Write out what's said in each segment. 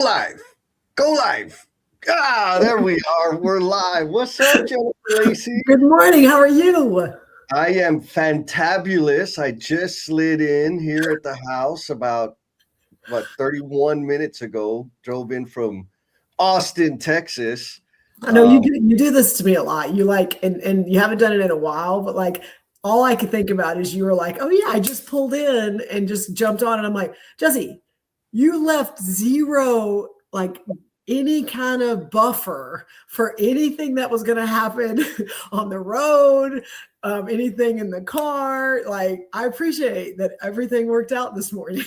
Live. Go live. There we are. We're live. What's up, Jennifer Lacey? Good morning. How are you? I am fantabulous. I just slid in here at the house about 31 minutes ago. Drove in from Austin, Texas. I know you do this to me a lot. You like and you haven't done it in a while, but like all I could think about is you were like, "Oh yeah, I just pulled in and just jumped on," and I'm like, Jesse, you left zero like any kind of buffer for anything that was going to happen on the road, anything in the car. Like, I appreciate that everything worked out this morning.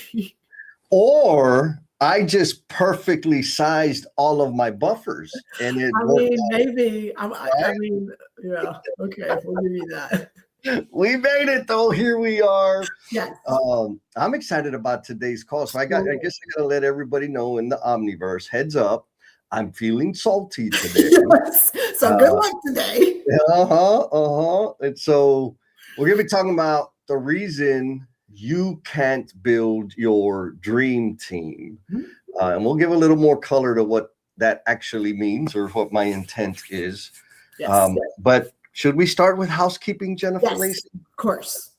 Or I just perfectly sized all of my buffers, and it worked out. Maybe. I mean, yeah. Okay, we'll give you that. We made it though. Here we are. Yes. I'm excited about today's call. So I guess I gotta let everybody know in the Omniverse, heads up, I'm feeling salty today. Yes. So good luck today. And so we're gonna be talking about the reason you can't build your dream team. And we'll give a little more color to what that actually means or what my intent is. Yes. But should we start with housekeeping, Jennifer Lacey? Of course.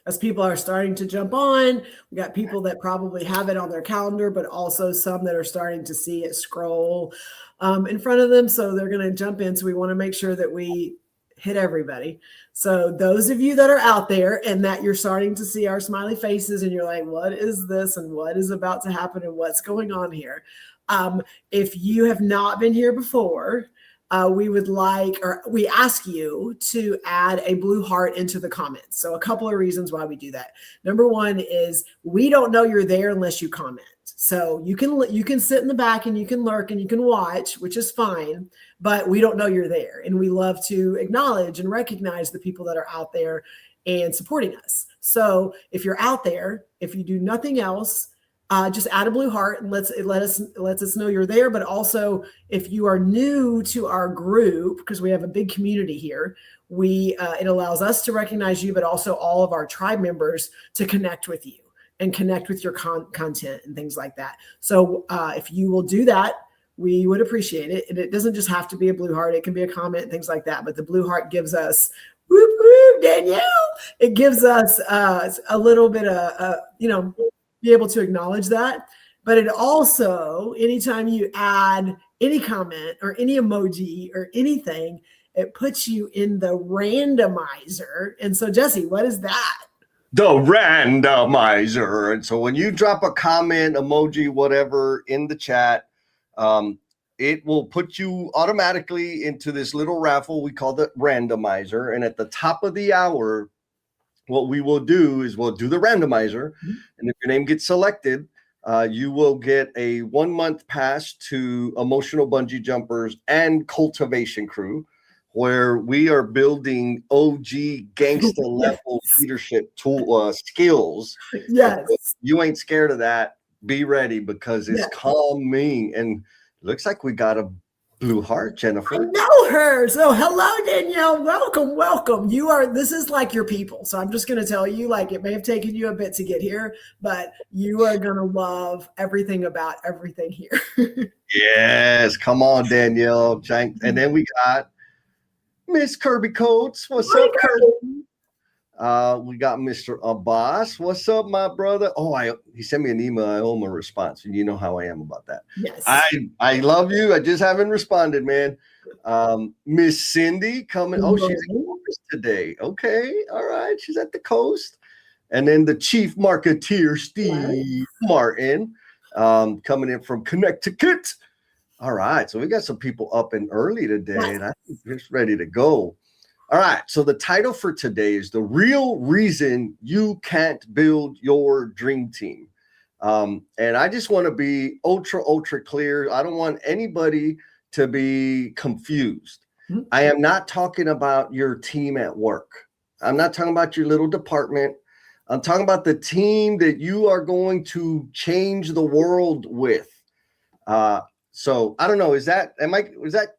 As people are starting to jump on, we got people that probably have it on their calendar, but also some that are starting to see it scroll in front of them. So they're going to jump in. So we want to make sure that we hit everybody. So those of you that are out there and that you're starting to see our smiley faces and you're like, what is this and what is about to happen and what's going on here? If you have not been here before, we ask you to add a blue heart into the comments. So a couple of reasons why we do that. Number one is we don't know you're there unless you comment. So you can sit in the back and you can lurk and you can watch, which is fine, but we don't know you're there. And we love to acknowledge and recognize the people that are out there and supporting us. So if you're out there, if you do nothing else, just add a blue heart and lets us know you're there. But also, if you are new to our group, because we have a big community here, it allows us to recognize you, but also all of our tribe members to connect with you and connect with your content and things like that. So if you will do that, we would appreciate it. And it doesn't just have to be a blue heart; it can be a comment and things like that. But the blue heart gives us, whoop whoop, Danielle. It gives us a little bit of be able to acknowledge that. But it also, anytime you add any comment or any emoji or anything, it puts you in the randomizer. And so, Jesse, what is that? The randomizer. And so when you drop a comment, emoji, whatever in the chat, it will put you automatically into this little raffle we call the randomizer. And at the top of the hour, what we will do is we'll do the randomizer, and if your name gets selected, you will get a 1-month pass to Emotional Bungee Jumpers and Cultivation Crew, where we are building OG gangster level leadership tool skills. Yes. If you ain't scared of that, be ready because it's coming. And looks like we got a blue heart, Jennifer. I know her. So hello, Danielle. Welcome. This is like your people. So I'm just going to tell you, like, it may have taken you a bit to get here, but you are going to love everything about everything here. Yes. Come on, Danielle. And then we got Miss Kirby Coates. What's up, Kirby? We got Mr. Abbas. What's up, my brother? He sent me an email. I owe him a response, and you know how I am about that. Yes. I love you. I just haven't responded, man. Miss Cindy coming. Oh, she's in Columbus today. Okay. All right. She's at the coast. And then the chief marketeer, Steve Martin, coming in from Connecticut. All right. So we got some people up and early today, and I think we're just ready to go. All right, so the title for today is The Real Reason You Can't Build Your Dream Team. And I just want to be ultra clear. I don't want anybody to be confused. I am not talking about your team at work. I'm not talking about your little department. I'm talking about the team that you are going to change the world with. So I don't know. Was that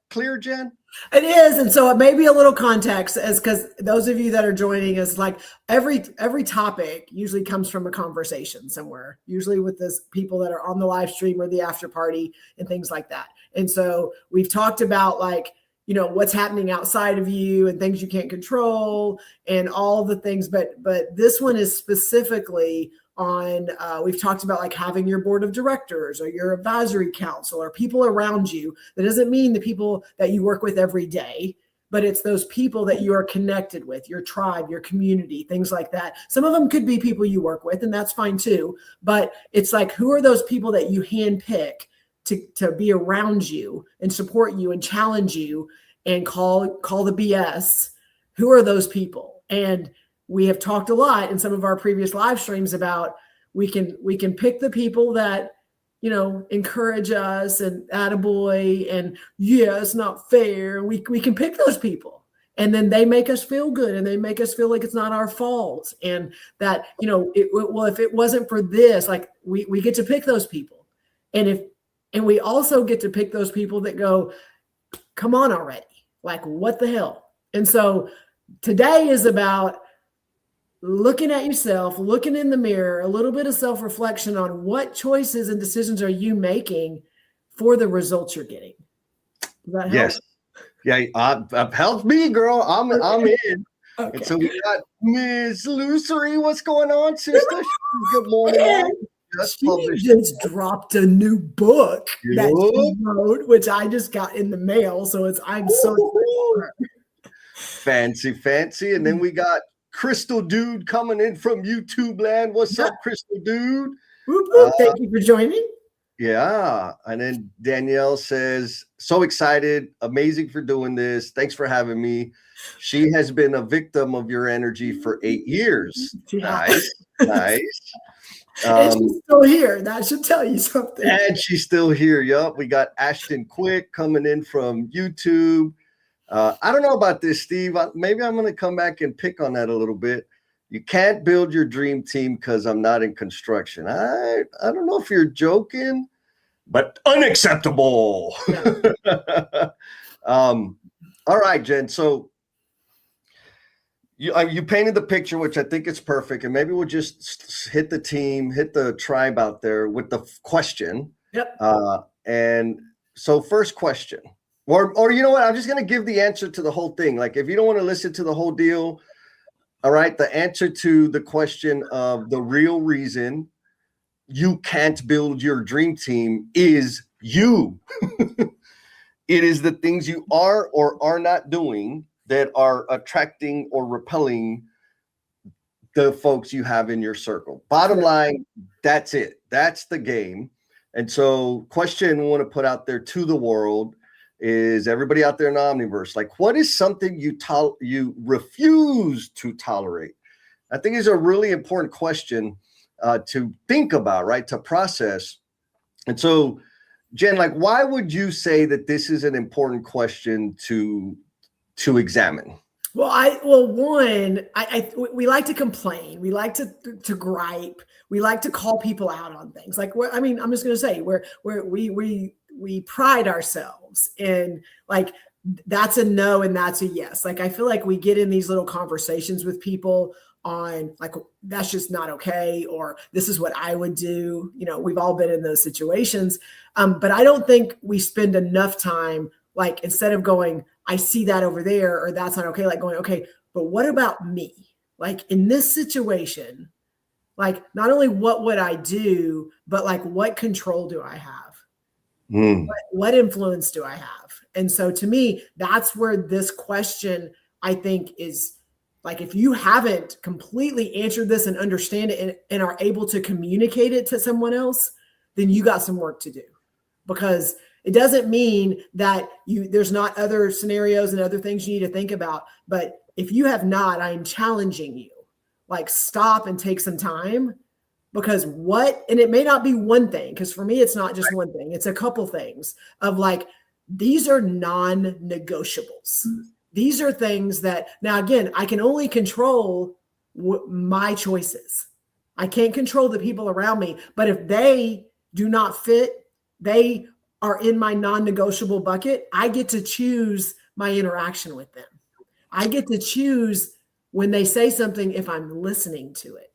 clear, Jen? It is, and so it may be a little context, as because those of you that are joining us, like every topic usually comes from a conversation somewhere, usually with this people that are on the live stream or the after party and things like that. And so we've talked about like what's happening outside of you and things you can't control and all the things, but this one is specifically on we've talked about like having your board of directors or your advisory council or people around you. That doesn't mean the people that you work with every day, but it's those people that you are connected with, your tribe, your community, things like that. Some of them could be people you work with, and that's fine too, but it's like, who are those people that you handpick to be around you and support you and challenge you and call the BS? Who are those people? And we have talked a lot in some of our previous live streams about we can pick the people that encourage us and attaboy and it's not fair. We can pick those people, and then they make us feel good and they make us feel like it's not our fault, and that if it wasn't for this, like we get to pick those people, and we also get to pick those people that go, come on already, like what the hell. And so today is about looking at yourself, looking in the mirror, a little bit of self-reflection on what choices and decisions are you making for the results you're getting. Does that help? Yes. Yeah, help me, girl. I'm in. Okay. And so we got Miss Lucery. What's going on, sister? Good morning. She just dropped a new book that she wrote, which I just got in the mail. So I'm so fancy. And then we got Crystal Dude coming in from YouTube land. What's up, Crystal Dude? Thank you for joining. Yeah. And then Danielle says, so excited. Amazing for doing this. Thanks for having me. She has been a victim of your energy for 8 years. Nice. And she's still here. That should tell you something. And she's still here. Yup. We got Ashton Quick coming in from YouTube. I don't know about this, Steve. Maybe I'm going to come back and pick on that a little bit. You can't build your dream team because I'm not in construction. I don't know if you're joking, but unacceptable. Yeah. All right, Jen. So you painted the picture, which I think is perfect. And maybe we'll just hit the tribe out there with the question. Yep. And so first question. Or you know what? I'm just going to give the answer to the whole thing. Like, if you don't want to listen to the whole deal, all right, the answer to the question of the real reason you can't build your dream team is you. It is the things you are or are not doing that are attracting or repelling the folks you have in your circle. Bottom line, that's it. That's the game. And so question we want to put out there to the world is, everybody out there in the Omniverse, like, what is something you refuse to tolerate? I think is a really important question to think about, right? To process. And so, Jen, like, why would you say that this is an important question to examine? Well, we like to complain. We like to gripe. We like to call people out on things. Like, I'm just going to say we pride ourselves in, like, that's a no and that's a yes. Like, I feel like we get in these little conversations with people on, like, that's just not okay, or this is what I would do. We've all been in those situations. But I don't think we spend enough time, like, instead of going, I see that over there, or that's not okay, like going, okay, but what about me? Like, in this situation, like, not only what would I do, but like, what control do I have? What influence do I have? And so to me, that's where this question, I think, is, like, if you haven't completely answered this and understand it and are able to communicate it to someone else, then you got some work to do. Because it doesn't mean that there's not other scenarios and other things you need to think about. But if you have not, I am challenging you, like, stop and take some time. Because and it may not be one thing, because for me, it's not just one thing. It's a couple things of, like, these are non-negotiables. These are things that, now, again, I can only control my choices. I can't control the people around me. But if they do not fit, they are in my non-negotiable bucket, I get to choose my interaction with them. I get to choose when they say something if I'm listening to it.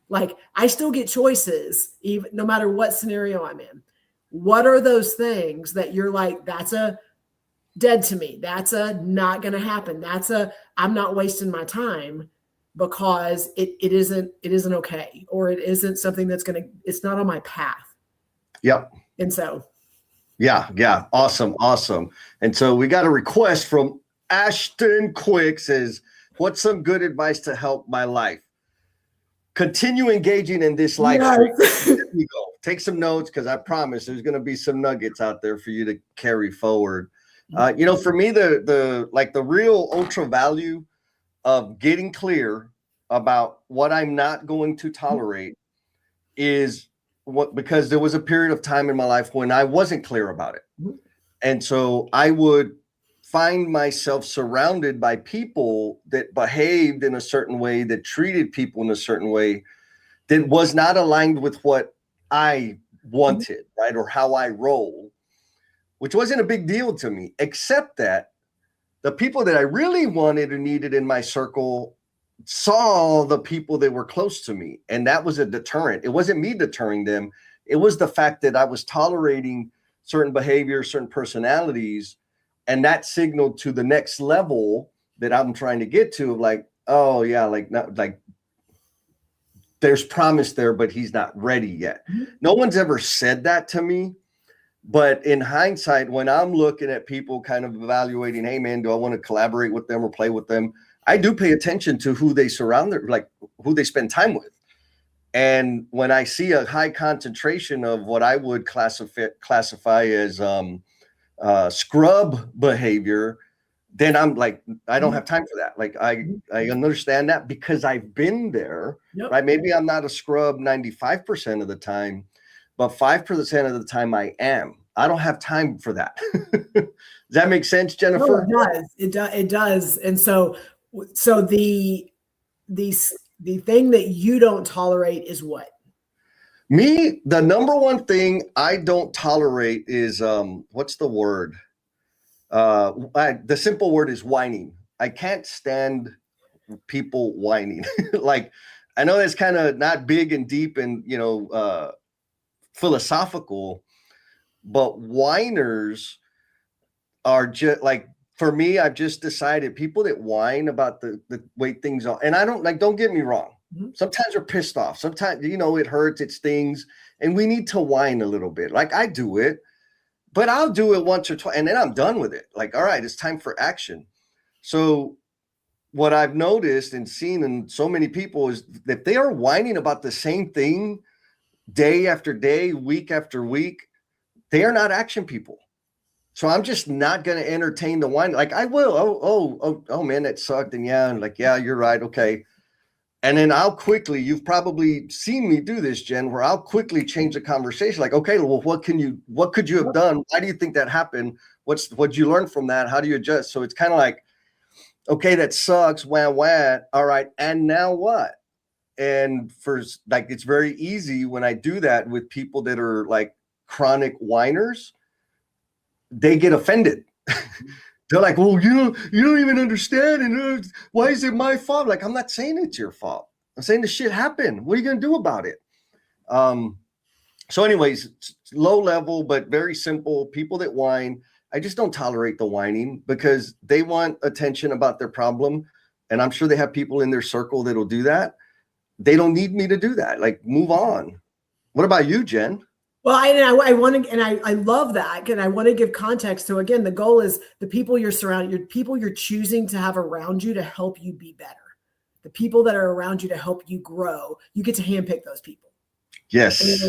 Like I still get choices, even no matter what scenario I'm in. What are those things that you're like, that's a dead to me? That's a not going to happen. That's a I'm not wasting my time because it isn't okay, or it isn't something that's it's not on my path. Yep. And so yeah, awesome. And so we got a request from Ashton Quick, says, what's some good advice to help my life? Continue engaging in this life stream. There you go. Take some notes, because I promise there's going to be some nuggets out there for you to carry forward. For me, the real ultra value of getting clear about what I'm not going to tolerate is because there was a period of time in my life when I wasn't clear about it. And so I would find myself surrounded by people that behaved in a certain way, that treated people in a certain way that was not aligned with what I wanted, right? Or how I roll, which wasn't a big deal to me, except that the people that I really wanted or needed in my circle saw the people that were close to me. And that was a deterrent. It wasn't me deterring them. It was the fact that I was tolerating certain behaviors, certain personalities. And that signaled to the next level that I'm trying to get to, of like, oh yeah, like there's promise there, but he's not ready yet. No one's ever said that to me. But in hindsight, when I'm looking at people kind of evaluating, hey man, do I want to collaborate with them or play with them? I do pay attention to who they surround, like who they spend time with. And when I see a high concentration of what I would classify as scrub behavior, then I'm like, I don't have time for that. Like I understand that because I've been there, right? Maybe I'm not a scrub 95% of the time, but 5% of the time I am. I don't have time for that. Does that make sense, Jennifer? No, it does. And so the thing that you don't tolerate is what? Me, the number one thing I don't tolerate is what's the word? The simple word is whining. I can't stand people whining. Like, I know that's kind of not big and deep and philosophical, but whiners are just like, for me, I've just decided people that whine about the way things are, and I don't get me wrong. Sometimes we're pissed off. Sometimes, it hurts, it stings, and we need to whine a little bit. Like I do it, but I'll do it once or twice, and then I'm done with it. Like, all right, it's time for action. So what I've noticed and seen in so many people is that they are whining about the same thing day after day, week after week. They are not action people. So I'm just not going to entertain the whine. Like I will. Oh man, that sucked. And yeah, you're right. Okay. And then I'll quickly, you've probably seen me do this, Jen, where I'll quickly change the conversation. Like, okay, well, what could you have done? Why do you think that happened? What'd you learn from that? How do you adjust? So it's kind of like, okay, that sucks. Wah. All right. And now what? And it's very easy when I do that with people that are like chronic whiners, they get offended. They're like, well, you don't even understand. And why is it my fault? Like, I'm not saying it's your fault. I'm saying the shit happened. What are you going to do about it? So anyways, low level, but very simple. People that whine, I just don't tolerate the whining because they want attention about their problem. And I'm sure they have people in their circle that'll do that. They don't need me to do that. Like, move on. What about you, Jen? Well, I want to, and I love that. And I want to give context to, again, the goal is the people you're surrounded, people you're choosing to have around you to help you be better. The people that are around you to help you grow, you get to handpick those people. Yes.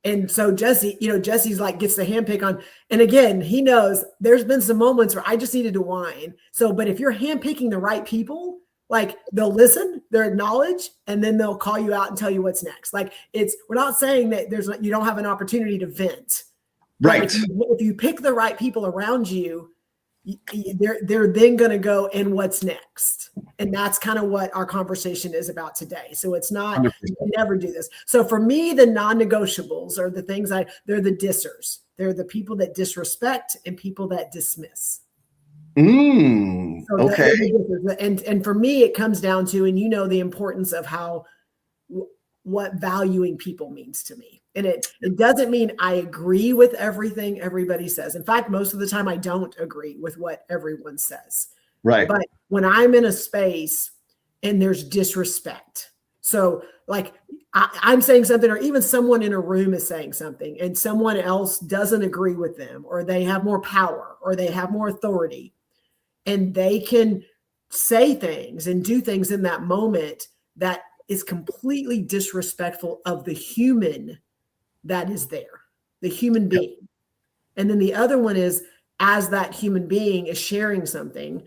And so Jesse, Jesse's like gets the handpick on. And again, he knows there's been some moments where I just needed to whine. So, but if you're handpicking the right people, like they'll listen, they'll acknowledge, and then they'll call you out and tell you what's next. Like we're not saying that you don't have an opportunity to vent. Right. If you pick the right people around you, they're then going to go, and what's next? And that's kind of what our conversation is about today. So it's not, 100%. You can never do this. So for me, the non-negotiables are the things they're the dissers. They're the people that disrespect and people that dismiss. So Okay. and for me, it comes down to, and the importance of what valuing people means to me. And it doesn't mean I agree with everything everybody says. In fact, most of the time I don't agree with what everyone says. Right. But when I'm in a space and there's disrespect, so like I'm saying something, or even someone in a room is saying something and someone else doesn't agree with them, or they have more power or they have more authority, and they can say things and do things in that moment that is completely disrespectful of the human that is there, the human being. And then the other one is, as that human being is sharing something,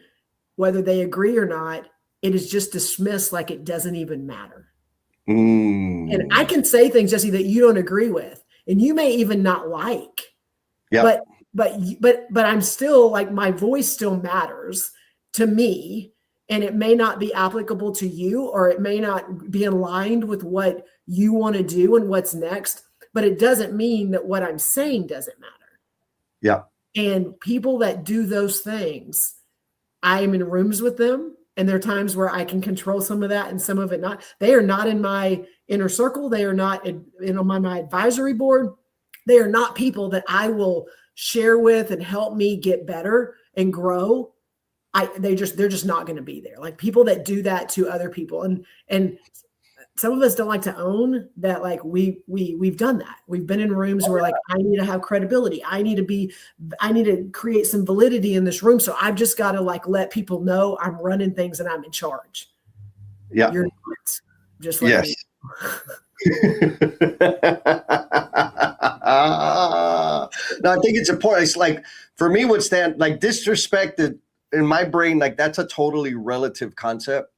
whether they agree or not, it is just dismissed like it doesn't even matter. And I can say things, Jesse, that you don't agree with, and you may even not like. Yeah. But I'm still like, my voice still matters to me, and it may not be applicable to you, or it may not be aligned with what you want to do and what's next, but it doesn't mean that what I'm saying doesn't matter. Yeah. And people that do those things, I am in rooms with them, and there are times where I can control some of that and some of it not. They are not in my inner circle. They are not on my advisory board. They are not people that I will share with and help me get better and grow. They're just not going to be there. Like people that do that to other people, and some of us don't like to own that. Like we've done that. We've been in rooms where like, I need to have credibility. I need to create some validity in this room. So I've just got to like let people know I'm running things and I'm in charge. Yeah, you're not. Just yes. No, I think it's important. It's like, for me, like disrespected in my brain, like that's a totally relative concept.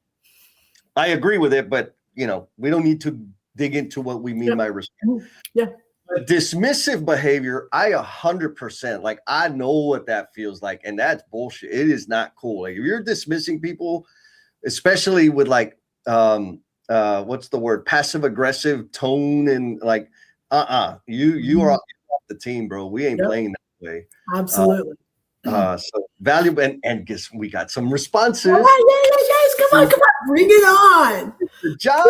I agree with it, but we don't need to dig into what we mean by respect. Yeah. But dismissive behavior, I 100%, like I know what that feels like, and that's bullshit. It is not cool. Like if you're dismissing people, especially with like what's the word, passive aggressive tone, and like you are off the team, bro. We ain't playing that way. Absolutely. So valuable, and guess we got some responses. Yes, come on, bring it on. Josh,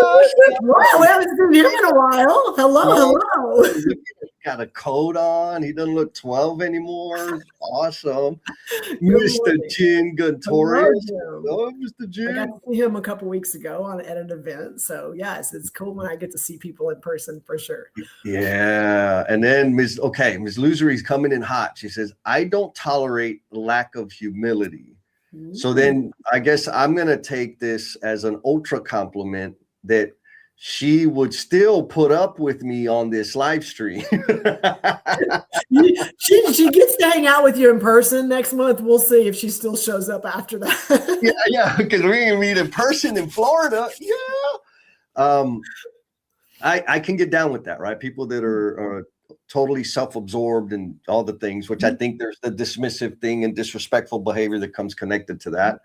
we haven't seen him in a while. Hello. Got a coat on. He doesn't look 12 anymore. Awesome. Mr. Jin Guntorius. Oh, Mr. Jin. I got to see him a couple weeks ago at an event. So yes, it's cool when I get to see people in person for sure. Yeah. And then Ms. Losery's coming in hot. She says, I don't tolerate lack of humility. Mm-hmm. So then I guess I'm going to take this as an ultra compliment that she would still put up with me on this live stream. she gets to hang out with you in person next month. We'll see if she still shows up after that. yeah, because we can meet in person in Florida. Yeah. I can get down with that, right? People that are totally self-absorbed and all the things, which I think there's the dismissive thing and disrespectful behavior that comes connected to that.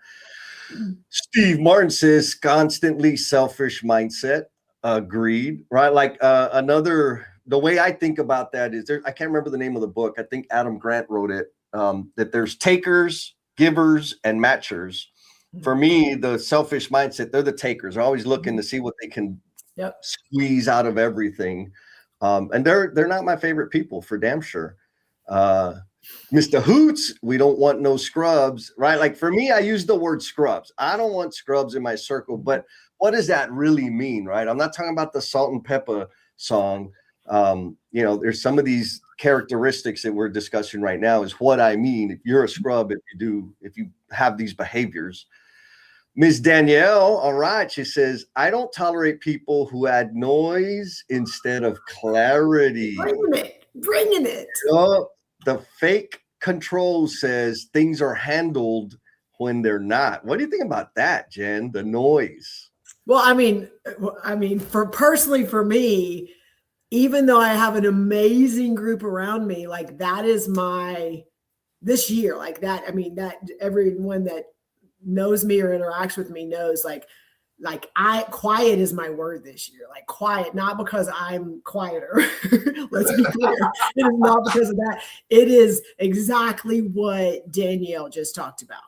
Steve Martin says constantly selfish mindset. Agreed, right? Like the way I think about that is I can't remember the name of the book. I think Adam Grant wrote it, that there's takers, givers, and matchers. For me, the selfish mindset, they're the takers. They're always looking to see what they can squeeze out of everything. And they're not my favorite people, for damn sure. Mr. Hoots, we don't want no scrubs, right? Like for me, I use the word scrubs. I don't want scrubs in my circle, but what does that really mean, right? I'm not talking about the salt and pepper song. There's some of these characteristics that we're discussing right now is what I mean. If you're a scrub, if you have these behaviors. Ms. Danielle, all right, she says, I don't tolerate people who add noise instead of clarity. Bringing it. The fake control says things are handled when they're not. What do you think about that, Jen? The noise. Well, I mean, for me, even though I have an amazing group around me, like that is this year, like that. I mean, that everyone that knows me or interacts with me knows, like quiet is my word this year. Like quiet, not because I'm quieter. Let's be clear. It is not because of that. It is exactly what Danielle just talked about.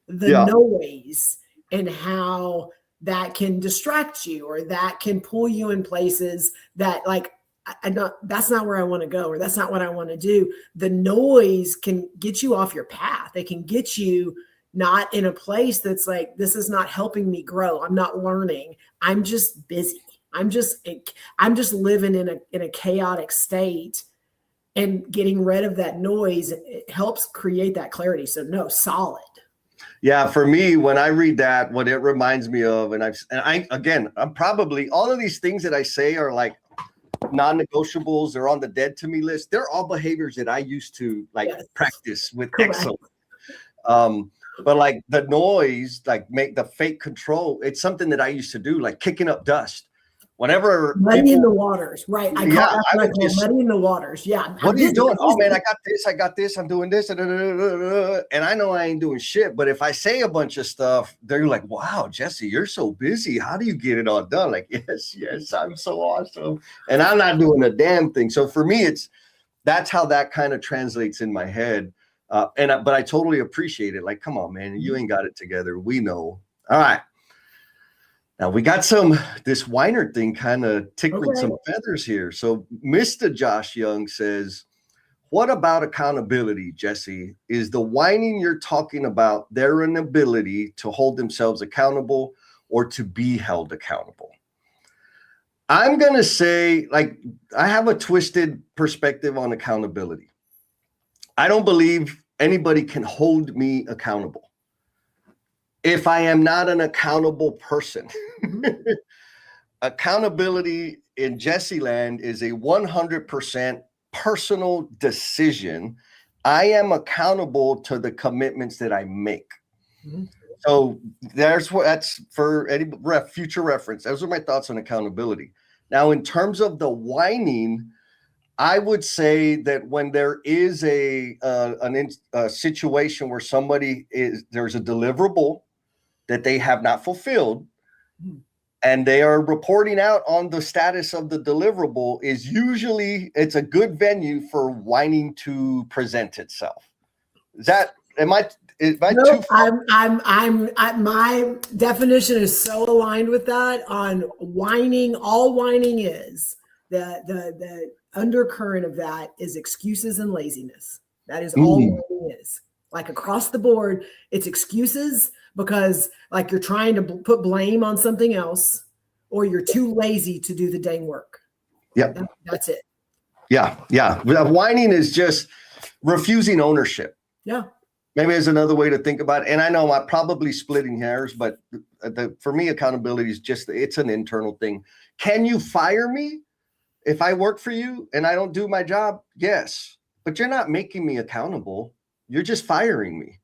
the noise and how that can distract you or that can pull you in places that like, that's not where I want to go, or that's not what I want to do. The noise can get you off your path. It can get you not in a place that's like, this is not helping me grow. I'm not learning. I'm just busy. I'm just living in a chaotic state, and getting rid of that noise, it helps create that clarity. So no, solid. Yeah, for me, when I read that, what it reminds me of, I'm probably, all of these things that I say are like non-negotiables. They're on the dead to me list. They're all behaviors that I used to practice with excellence. But like the noise, like make the fake control, it's something that I used to do, like kicking up dust. Whenever muddying the waters, right? I would just muddying the waters. Yeah. What are you doing? Oh man, I got this. I'm doing this, and I know I ain't doing shit. But if I say a bunch of stuff, they're like, "Wow, Jesse, you're so busy. How do you get it all done?" Like, yes, I'm so awesome, and I'm not doing a damn thing. So for me, that's how that kind of translates in my head. But I totally appreciate it. Like, come on, man, you ain't got it together. We know. All right. Now we got this whiner thing kind of tickled some feathers here. So Mr. Josh Young says, what about accountability, Jesse? Is the whining you're talking about their inability to hold themselves accountable or to be held accountable? I'm going to say, like, I have a twisted perspective on accountability. I don't believe anybody can hold me accountable if I am not an accountable person. Accountability in Jesse land is a 100% personal decision. I am accountable to the commitments that I make. So that's for any future reference. Those are my thoughts on accountability. Now, in terms of the whining, I would say that when there is a situation where there's a deliverable that they have not fulfilled, and they are reporting out on the status of the deliverable, it's a good venue for whining to present itself. My definition is so aligned with that on whining. All whining is the undercurrent of that is excuses and laziness. That is all whining is. Like across the board, it's excuses because like you're trying to put blame on something else, or you're too lazy to do the dang work. Yep. That's it. Yeah. Whining is just refusing ownership. Yeah. Maybe there's another way to think about it. And I know I'm probably splitting hairs, but for me, accountability is it's an internal thing. Can you fire me if I work for you and I don't do my job? Yes. But you're not making me accountable. You're just firing me.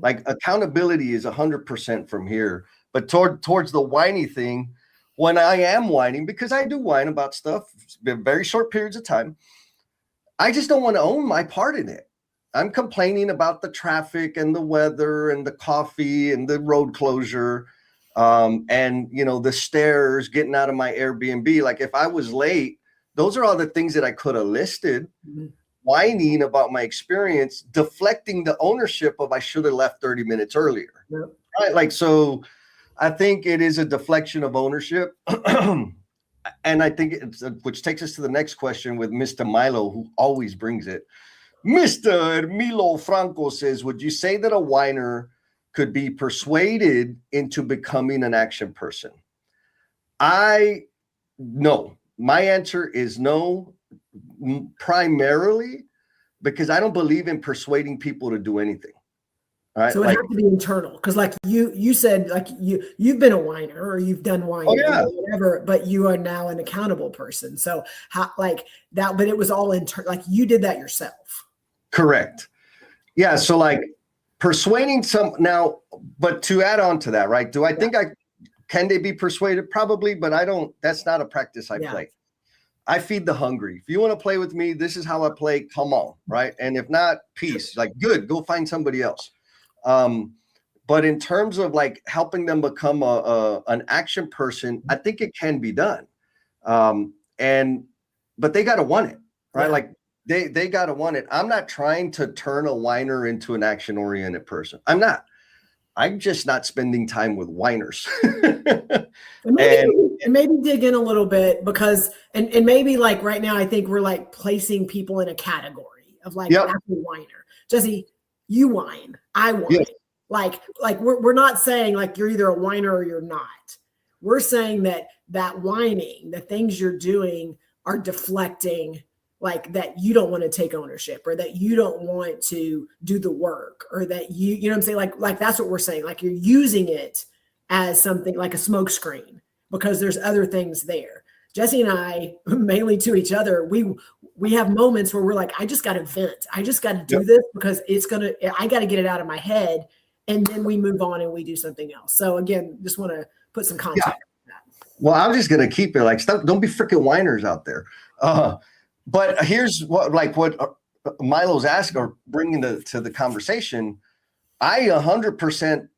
Like accountability is 100% from here. But towards the whiny thing, when I am whining, because I do whine about stuff, it's been very short periods of time, I just don't want to own my part in it. I'm complaining about the traffic and the weather and the coffee and the road closure, and the stairs getting out of my Airbnb. Like if I was late, those are all the things that I could have listed. Whining about my experience, deflecting the ownership of I should have left 30 minutes earlier. Yep. Right? Like, so I think it is a deflection of ownership. And I think which takes us to the next question with Mr. Milo, who always brings it. Mr. Milo Franco says, would you say that a whiner could be persuaded into becoming an action person? No. My answer is no. Primarily because I don't believe in persuading people to do anything. All right. So it has to be internal. Because like you said, like you've been a whiner or you've done whining or whatever, but you are now an accountable person. So how like that, but it was all internal, like you did that yourself. Correct. Yeah. So like persuading but to add on to that, right? Do I think can they be persuaded? Probably, but that's not a practice I play. I feed the hungry. If you want to play with me, this is how I play. Come on, right? And if not, peace. Like, good, go find somebody else. But in terms of like helping them become an action person, I think it can be done. But they got to want it, right? Yeah. Like they got to want it. I'm not trying to turn a whiner into an action-oriented person. I'm not. I'm just not spending time with whiners. And maybe dig in a little bit because, and maybe like right now, I think we're like placing people in a category of like, Yep. that's a whiner. Jesse, you whine, I whine. Yes. Like we're not saying like you're either a whiner or you're not. We're saying that whining, the things you're doing are deflecting, like that you don't want to take ownership or that you don't want to do the work or that you know what I'm saying? Like that's what we're saying. Like you're using it as something like a smoke screen because there's other things there. Jesse and I, mainly to each other, we have moments where we're like, I just got to vent. I just got to do this because I got to get it out of my head. And then we move on and we do something else. So again, just want to put some context on that. Well, I'm just going to keep it like, stop. Don't be freaking whiners out there. But here's what Milo's asking or bringing to the conversation. I 100%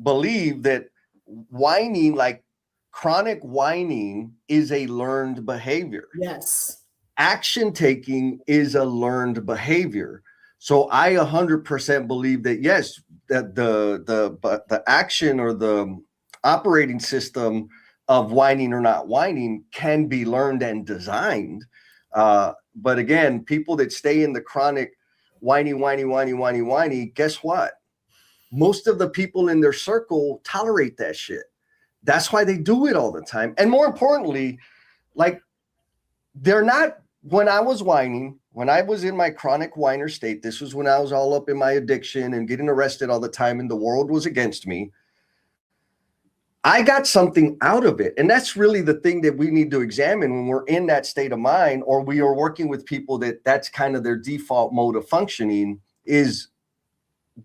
believe that whining, like chronic whining, is a learned behavior. Yes. Action taking is a learned behavior. So I 100% believe that, yes, that the action or the operating system of whining or not whining can be learned and designed. But again, people that stay in the chronic whiny, guess what? Most of the people in their circle tolerate that shit. That's why they do it all the time. And more importantly, like they're not, when I was whining, when I was in my chronic whiner state, this was when I was all up in my addiction and getting arrested all the time and the world was against me. I got something out of it. And that's really the thing that we need to examine when we're in that state of mind, or we are working with people that's kind of their default mode of functioning, is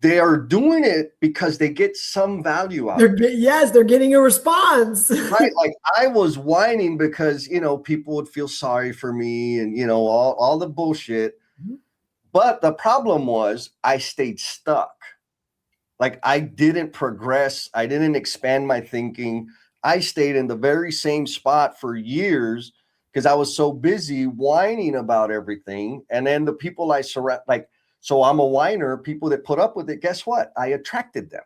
they are doing it because they get some value out of it. Yes, they're getting a response. Right. Like I was whining because, people would feel sorry for me and, all the bullshit. Mm-hmm. But the problem was I stayed stuck. Like I didn't progress. I didn't expand my thinking. I stayed in the very same spot for years because I was so busy whining about everything. And then the people I surround, so I'm a whiner, people that put up with it, guess what? I attracted them.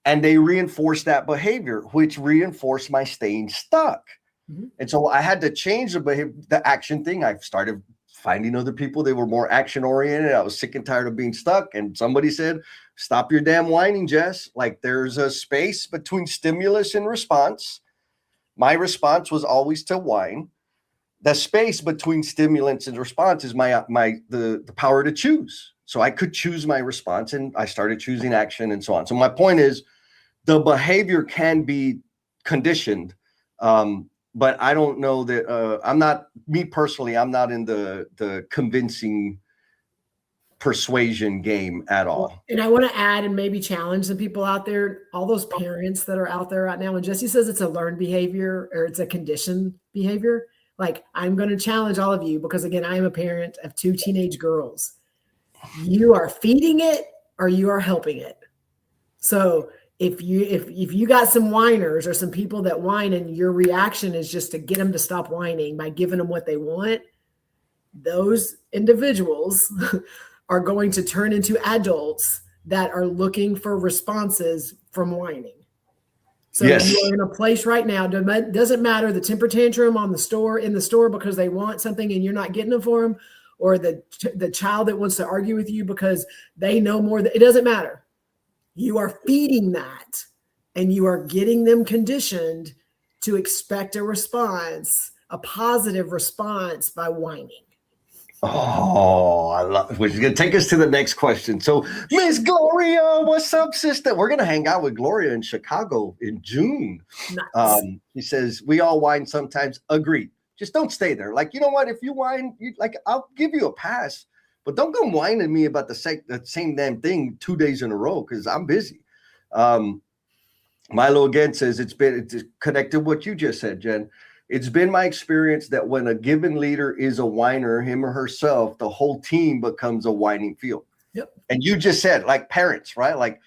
And they reinforced that behavior, which reinforced my staying stuck. Mm-hmm. And so I had to change the action thing. I started finding other people that were more action oriented. I was sick and tired of being stuck. And somebody said, stop your damn whining, Jess. Like there's a space between stimulus and response. My response was always to whine. The space between stimulants and response is the power to choose. So I could choose my response and I started choosing action and so on. So my point is the behavior can be conditioned. But I don't know that I'm not in the convincing persuasion game at all. And I want to add and maybe challenge the people out there, all those parents that are out there right now. When Jesse says it's a learned behavior or it's a conditioned behavior, like I'm going to challenge all of you because again, I am a parent of 2 teenage girls. You are feeding it or you are helping it. So if you got some whiners or some people that whine and your reaction is just to get them to stop whining by giving them what they want, those individuals are going to turn into adults that are looking for responses from whining. So yes. You are in a place right now, doesn't matter the temper tantrum in the store because they want something and you're not getting it for them, or the child that wants to argue with you because they know more. It doesn't matter. You are feeding that and you are getting them conditioned to expect a response, a positive response by whining. Oh, I love it. Which is going to take us to the next question. So, Miss Gloria, what's up, sister? We're going to hang out with Gloria in Chicago in June. Nice. He says, we all whine sometimes. Agreed. Just don't stay there. Like, you know what? If you whine, I'll give you a pass. But don't come whining me about the same damn thing 2 days in a row because I'm busy. Milo again says it's connected to what you just said, Jen. It's been my experience that when a given leader is a whiner, him or herself, the whole team becomes a whining field. Yep. And you just said, like parents, right? Like,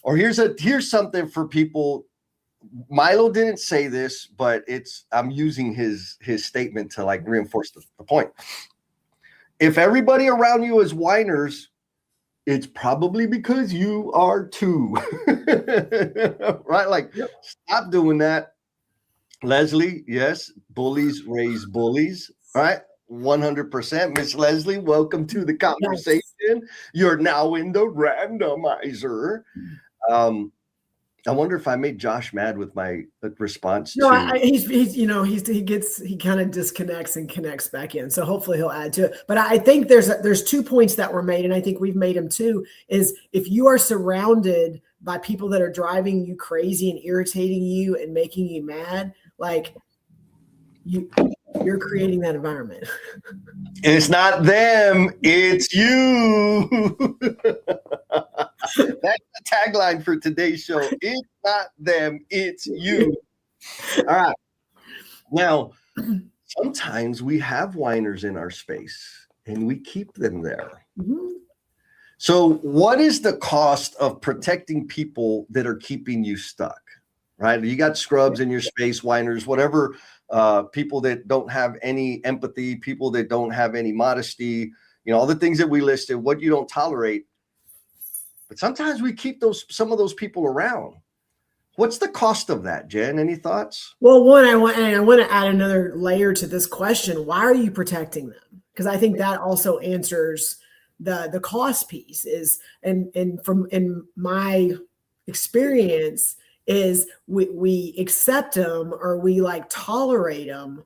or here's something for people. Milo didn't say this, but I'm using his statement to like reinforce the point. If everybody around you is whiners, it's probably because you are too. Right? Like, Yep. stop doing that. Leslie, yes, bullies raise bullies, right? 100%. Miss Leslie, welcome to the conversation. Yes. You're now in the randomizer. I wonder if I made Josh mad with my response No, to. he's you know he kind of disconnects and connects back in. So hopefully he'll add to it. But I think there's 2 points that were made, and I think we've made them too. Is if you are surrounded by people that are driving you crazy and irritating you and making you mad, like you're creating that environment. It's not them, it's you. That's the tagline for today's show. It's not them, it's you. All right. Now, sometimes we have whiners in our space and we keep them there. Mm-hmm. So, what is the cost of protecting people that are keeping you stuck? Right? You got scrubs in your space, whiners, whatever, people that don't have any empathy, people that don't have any modesty, all the things that we listed, what you don't tolerate. But sometimes we keep some of those people around. What's the cost of that, Jen? Any thoughts? Well, one, I want to add another layer to this question. Why are you protecting them? Because I think that also answers the cost piece. Is and from in my experience is we accept them or we like tolerate them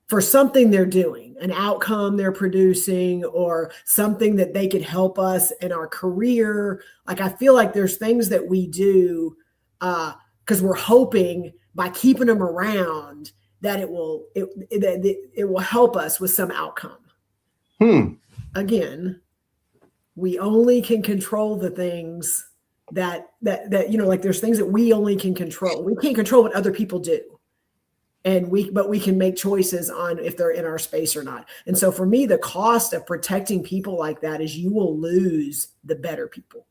for something they're doing, an outcome they're producing, or something that they could help us in our career. Like, I feel like there's things that we do because we're hoping by keeping them around that it will help us with some outcome. Again, we only can control the things that like there's things that we only can control. We can't control what other people do. But we can make choices on if they're in our space or not. And so for me, the cost of protecting people like that is you will lose the better people.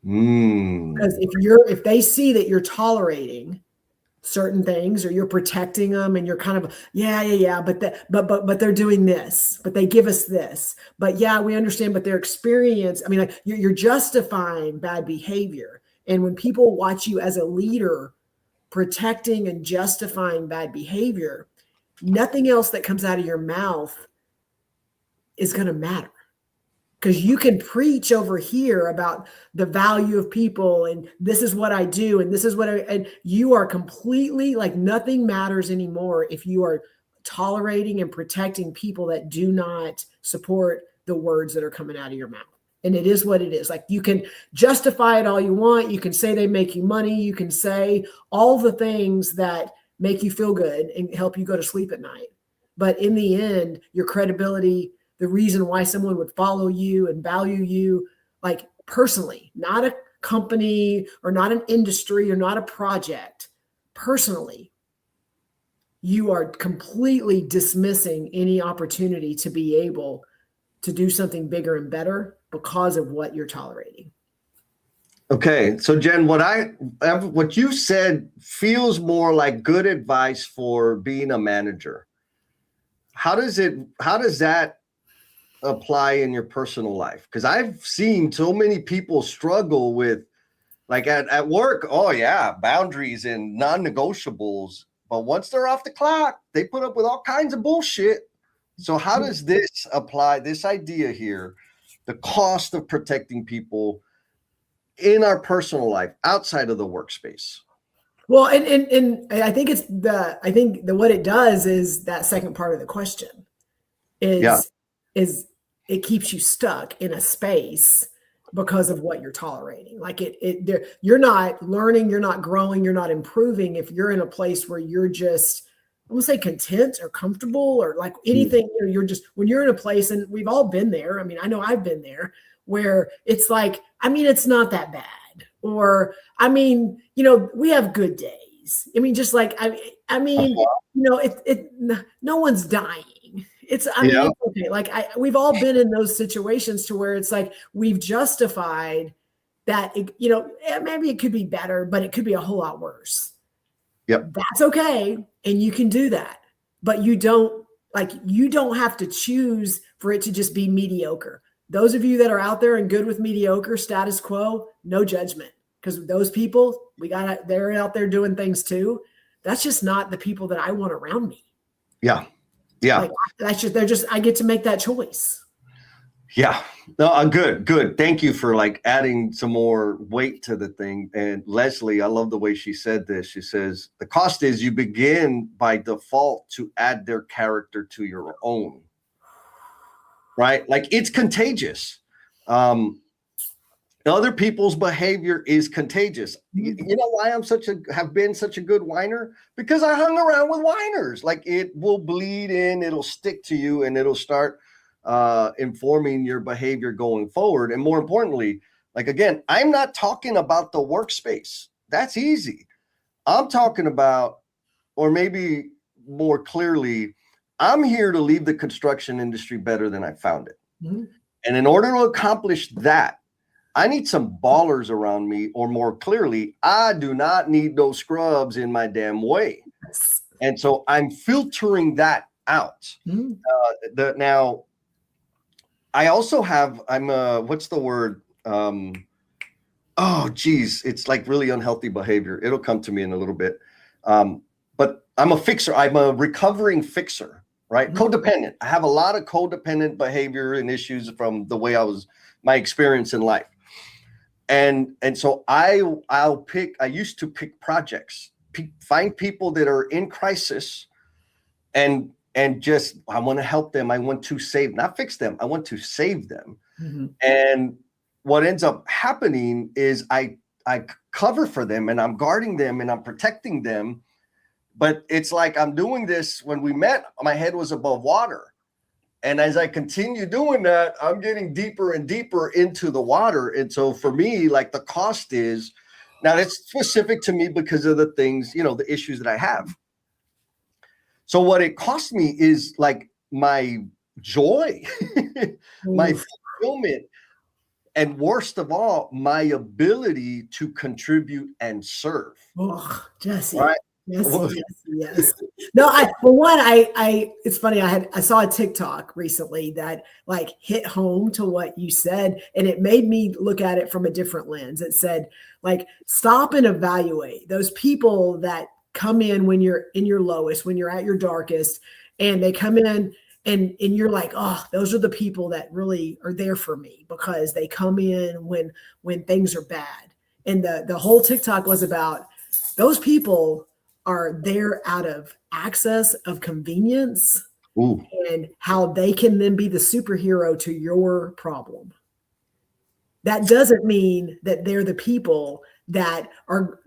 Because if they see that you're tolerating certain things or you're protecting them and you're kind of but they're doing this, but they give us this, but yeah, we understand, but their experience, I mean, like you're justifying bad behavior. And when people watch you as a leader protecting and justifying bad behavior, nothing else that comes out of your mouth is going to matter. Because you can preach over here about the value of people and this is what I do and this is what and you are completely like nothing matters anymore if you are tolerating and protecting people that do not support the words that are coming out of your mouth. And it is what it is. Like, you can justify it all you want. You can say they make you money. You can say all the things that make you feel good and help you go to sleep at night. But in the end, your credibility, the reason why someone would follow you and value you, like personally, not a company or not an industry or not a project, personally, you are completely dismissing any opportunity to be able to do something bigger and better because of what you're tolerating. Okay. So Jen, what you said feels more like good advice for being a manager. How does that apply in your personal life? Because I've seen so many people struggle with, like at work, oh yeah, boundaries and non-negotiables. But once they're off the clock, they put up with all kinds of bullshit. So how does this apply, this idea here, the cost of protecting people in our personal life outside of the workspace? Well, and I think what it does is that second part of the question is it keeps you stuck in a space because of what you're tolerating. Like you're not learning, you're not growing, you're not improving if you're in a place where you're just, I won't say content or comfortable or like anything. You're just, when you're in a place, and we've all been there. I mean, I know I've been there, where it's like, I mean, it's not that bad. Or, I mean, we have good days. I mean, just like, I mean, no one's dying. It's okay. Like we've all been in those situations to where it's like we've justified that, maybe it could be better, but it could be a whole lot worse. Yep. That's okay. And you can do that, but you don't have to choose for it to just be mediocre. those of you that are out there and good with mediocre status quo, no judgment, because those people they're out there doing things too. That's just not the people that I want around me. Yeah. Yeah. Like, I get to make that choice. Yeah. No, good. Thank you for like adding some more weight to the thing. And Leslie, I love the way she said this. She says, the cost is you begin by default to add their character to your own. Right? Like it's contagious. Other people's behavior is contagious. You know why have been such a good whiner? Because I hung around with whiners. Like it will bleed in, it'll stick to you, and it'll start informing your behavior going forward. And more importantly, like again, I'm not talking about the workspace. That's easy. I'm talking about, or maybe more clearly, I'm here to leave the construction industry better than I found it. Mm-hmm. And in order to accomplish that, I need some ballers around me, or more clearly, I do not need those scrubs in my damn way. And so I'm filtering that out. Mm-hmm. Now, I also have, what's the word? Oh, geez, it's like really unhealthy behavior. It'll come to me in a little bit. But I'm a fixer. I'm a recovering fixer, right? Mm-hmm. Codependent. I have a lot of codependent behavior and issues from the way my experience in life. And so I used to pick projects, find people that are in crisis and just, I want to help them. I want to not fix them. I want to save them. Mm-hmm. And what ends up happening is I cover for them and I'm guarding them and I'm protecting them. But it's like I'm doing this. When we met, my head was above water. And as I continue doing that, I'm getting deeper and deeper into the water. And so for me, like the cost is, now it's specific to me because of the things, the issues that I have. So what it cost me is like my joy, my fulfillment, and worst of all, my ability to contribute and serve. Oh, Jesse. Right? Yes. No, it's funny. I saw a TikTok recently that like hit home to what you said, and it made me look at it from a different lens. It said like, stop and evaluate those people that come in when you're in your lowest, when you're at your darkest, and they come in and you're like, oh, those are the people that really are there for me because they come in when things are bad. And the whole TikTok was about those people are there out of access of convenience. Ooh. And how they can then be the superhero to your problem. That doesn't mean that they're the people that are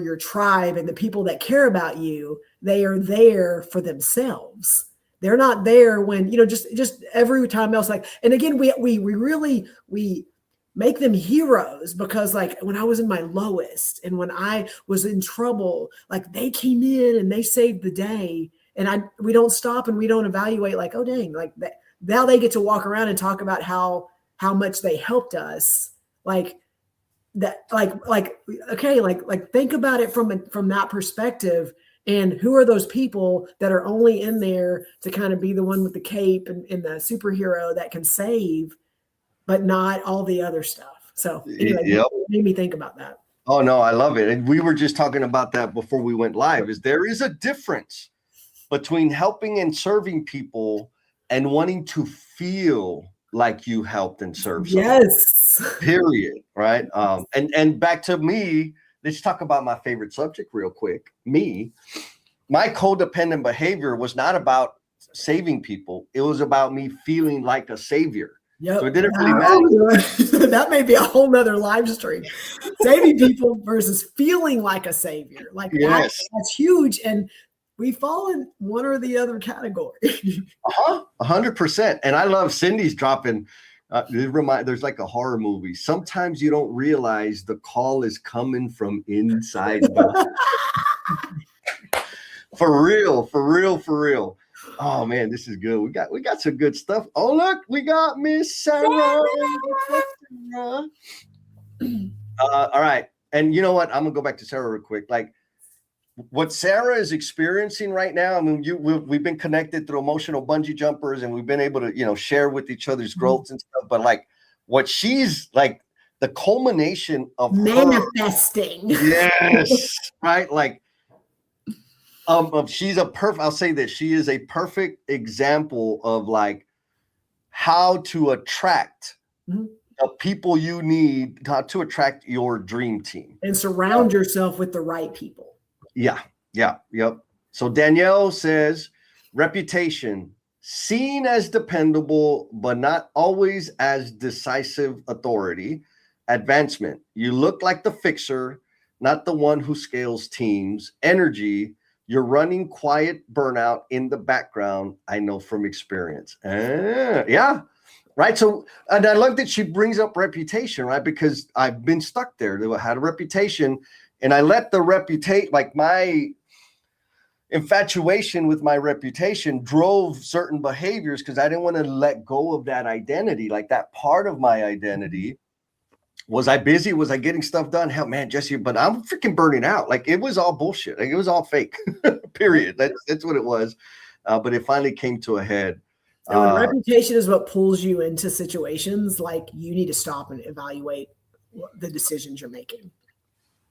your tribe and the people that care about you. They are there for themselves. They're not there when, just every time else. Like, and again, we really make them heroes because like when I was in my lowest and when I was in trouble, like they came in and they saved the day, and we don't stop and we don't evaluate like, oh dang, like that, now they get to walk around and talk about how much they helped us. Like that, okay, like think about it from that perspective. And who are those people that are only in there to kind of be the one with the cape and the superhero that can save, but not all the other stuff. So anyway, It made me think about that. Oh, no, I love it. And we were just talking about that before we went live, is there is a difference between helping and serving people and wanting to feel like you helped and served someone. Yes. Period. Right. And back to me, let's talk about my favorite subject real quick. My codependent behavior was not about saving people. It was about me feeling like a savior. Yep. So it didn't really matter. That may be a whole nother live stream. Saving people versus feeling like a savior. Like yes. That's huge. And we fall in one or the other category. 100%. And I love Cindy's dropping. There's like a horror movie. Sometimes you don't realize the call is coming from inside. For real. Oh man, this is good. We got some good stuff. Oh look, we got Miss Sarah. All right, and you know what? I'm gonna go back to Sarah real quick. Like, what Sarah is experiencing right now, I mean, we've been connected through emotional bungee jumpers, and we've been able to, share with each other's growths and stuff. But like what she's like, the culmination of manifesting. Yes, right. Like, she's a perfect. I'll say this: she is a perfect example of like how to attract the people you need, how to attract your dream team, and surround yourself with the right people. Yeah. Yep. So Danielle says, reputation, seen as dependable, but not always as decisive authority. Advancement, you look like the fixer, not the one who scales teams. Energy, you're running quiet burnout in the background. I know from experience. Yeah. Right. So, and I love that she brings up reputation, right? Because I've been stuck there. I had a reputation, and I let the reputation, like my infatuation with my reputation drove certain behaviors because I didn't want to let go of that identity. Like that part of my identity. Was I busy? Was I getting stuff done? Hell, man, Jesse, but I'm freaking burning out. Like it was all bullshit. Like it was all fake, period. That's what it was. But it finally came to a head. So reputation is what pulls you into situations like you need to stop and evaluate the decisions you're making.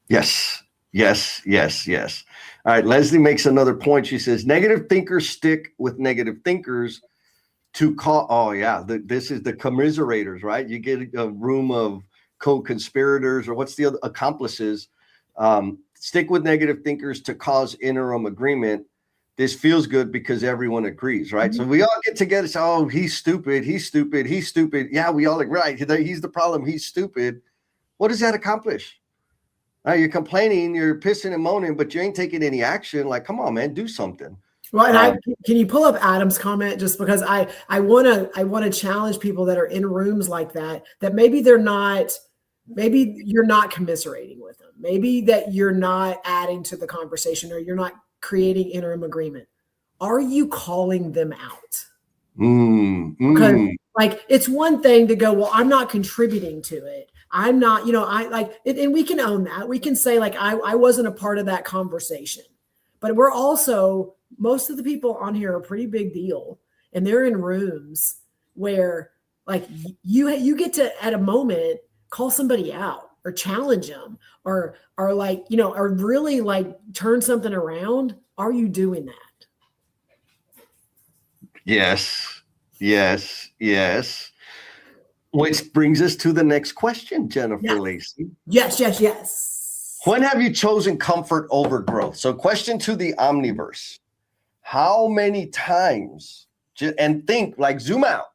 Yes. All right. Leslie makes another point. She says, negative thinkers stick with negative thinkers to call. Oh, yeah. This is the commiserators, right? You get a room of co-conspirators, or what's the other accomplices, stick with negative thinkers to cause interim agreement. This feels good because everyone agrees, right? So we all get together. So, oh, he's stupid. Yeah, we all agree. Right. He's the problem. He's stupid. What does that accomplish? You're complaining, you're pissing and moaning, but you ain't taking any action. Like, come on, man, do something. Well, and can you pull up Adam's comment, just because I want to challenge people that are in rooms like that maybe you're not commiserating with them. Maybe that you're not adding to the conversation, or you're not creating interim agreement. Are you calling them out? Because like, it's one thing to go, well, I'm not contributing to it. I'm not, I like it, and we can own that. We can say like, I wasn't a part of that conversation, but we're also, most of the people on here are a pretty big deal, and they're in rooms where like you get to, at a moment, call somebody out or challenge them or like, or really like turn something around. Are you doing that? Yes. Which brings us to the next question, Jennifer Lacey. Yes. When have you chosen comfort over growth? So question to the omniverse. How many times, and think, like, zoom out.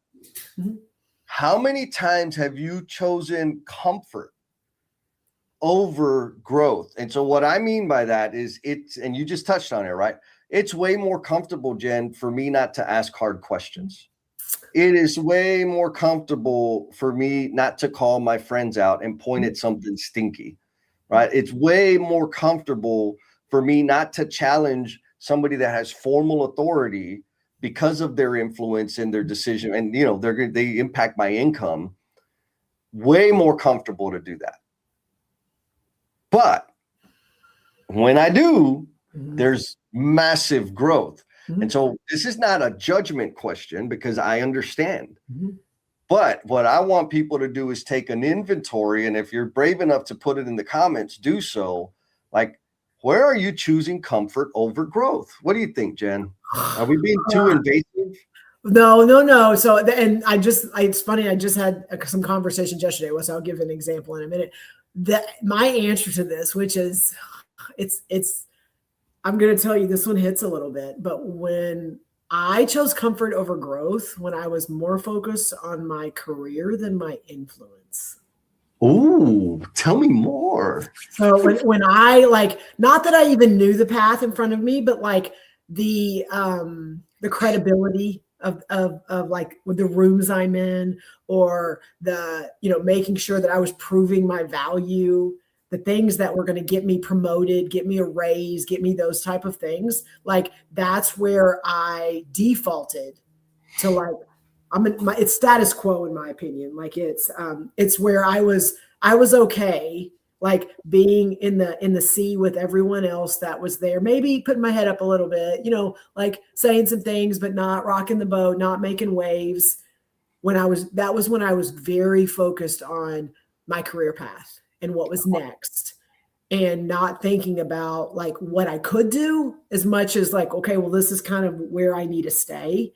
How many times have you chosen comfort over growth? And so what I mean by that is and you just touched on it, right? It's way more comfortable, Jen, for me not to ask hard questions. It is way more comfortable for me not to call my friends out and point at something stinky, right? It's way more comfortable for me not to challenge somebody that has formal authority because of their influence and their decision, and they impact my income. Way more comfortable to do that. But when I do, there's massive growth. And so this is not a judgment question, because I understand. But what I want people to do is take an inventory, and if you're brave enough to put it in the comments, do so. Like, where are you choosing comfort over growth? What do you think, Jen? Are we being too invasive? No. So, and it's funny. I just had some conversations yesterday. So I'll give an example in a minute. That my answer to this, which is, I'm going to tell you, this one hits a little bit, but when I chose comfort over growth, when I was more focused on my career than my influence. Ooh, tell me more. So when I, like, not that I even knew the path in front of me, but like the credibility of like with the rooms I'm in, or the, making sure that I was proving my value, the things that were going to get me promoted, get me a raise, get me those type of things. Like, that's where I defaulted to, like, it's status quo in my opinion. Like it's where I was okay. like being in the sea with everyone else that was there, maybe putting my head up a little bit, like saying some things, but not rocking the boat, not making waves. That was when I was very focused on my career path and what was next, and not thinking about like what I could do as much as like, okay, well, this is kind of where I need to stay,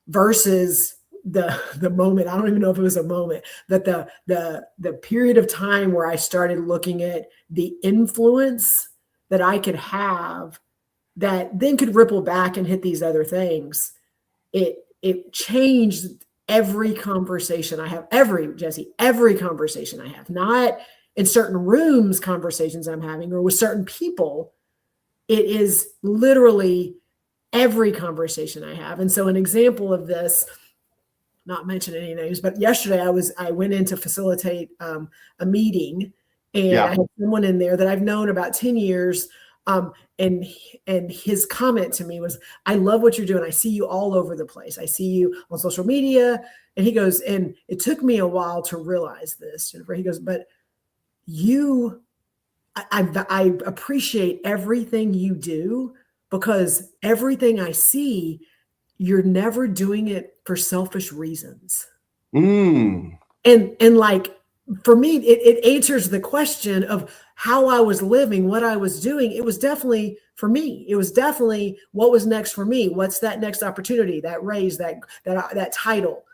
versus the moment. I don't even know if it was a moment, that the period of time where I started looking at the influence that I could have that then could ripple back and hit these other things. It changed every conversation I have, every conversation I have, not in certain rooms, conversations I'm having or with certain people. It is literally every conversation I have. And so an example of this, not mention any names, but yesterday I went in to facilitate a meeting, and I had someone in there that I've known about 10 years. And his comment to me was, I love what you're doing. I see you all over the place. I see you on social media. And he goes, and it took me a while to realize this, Jennifer. He goes, but I appreciate everything you do, because everything I see, you're never doing it for selfish reasons. And like, for me, it answers the question of how I was living, what I was doing. It was definitely for me. It was definitely what was next for me. What's that next opportunity, that raise, that title.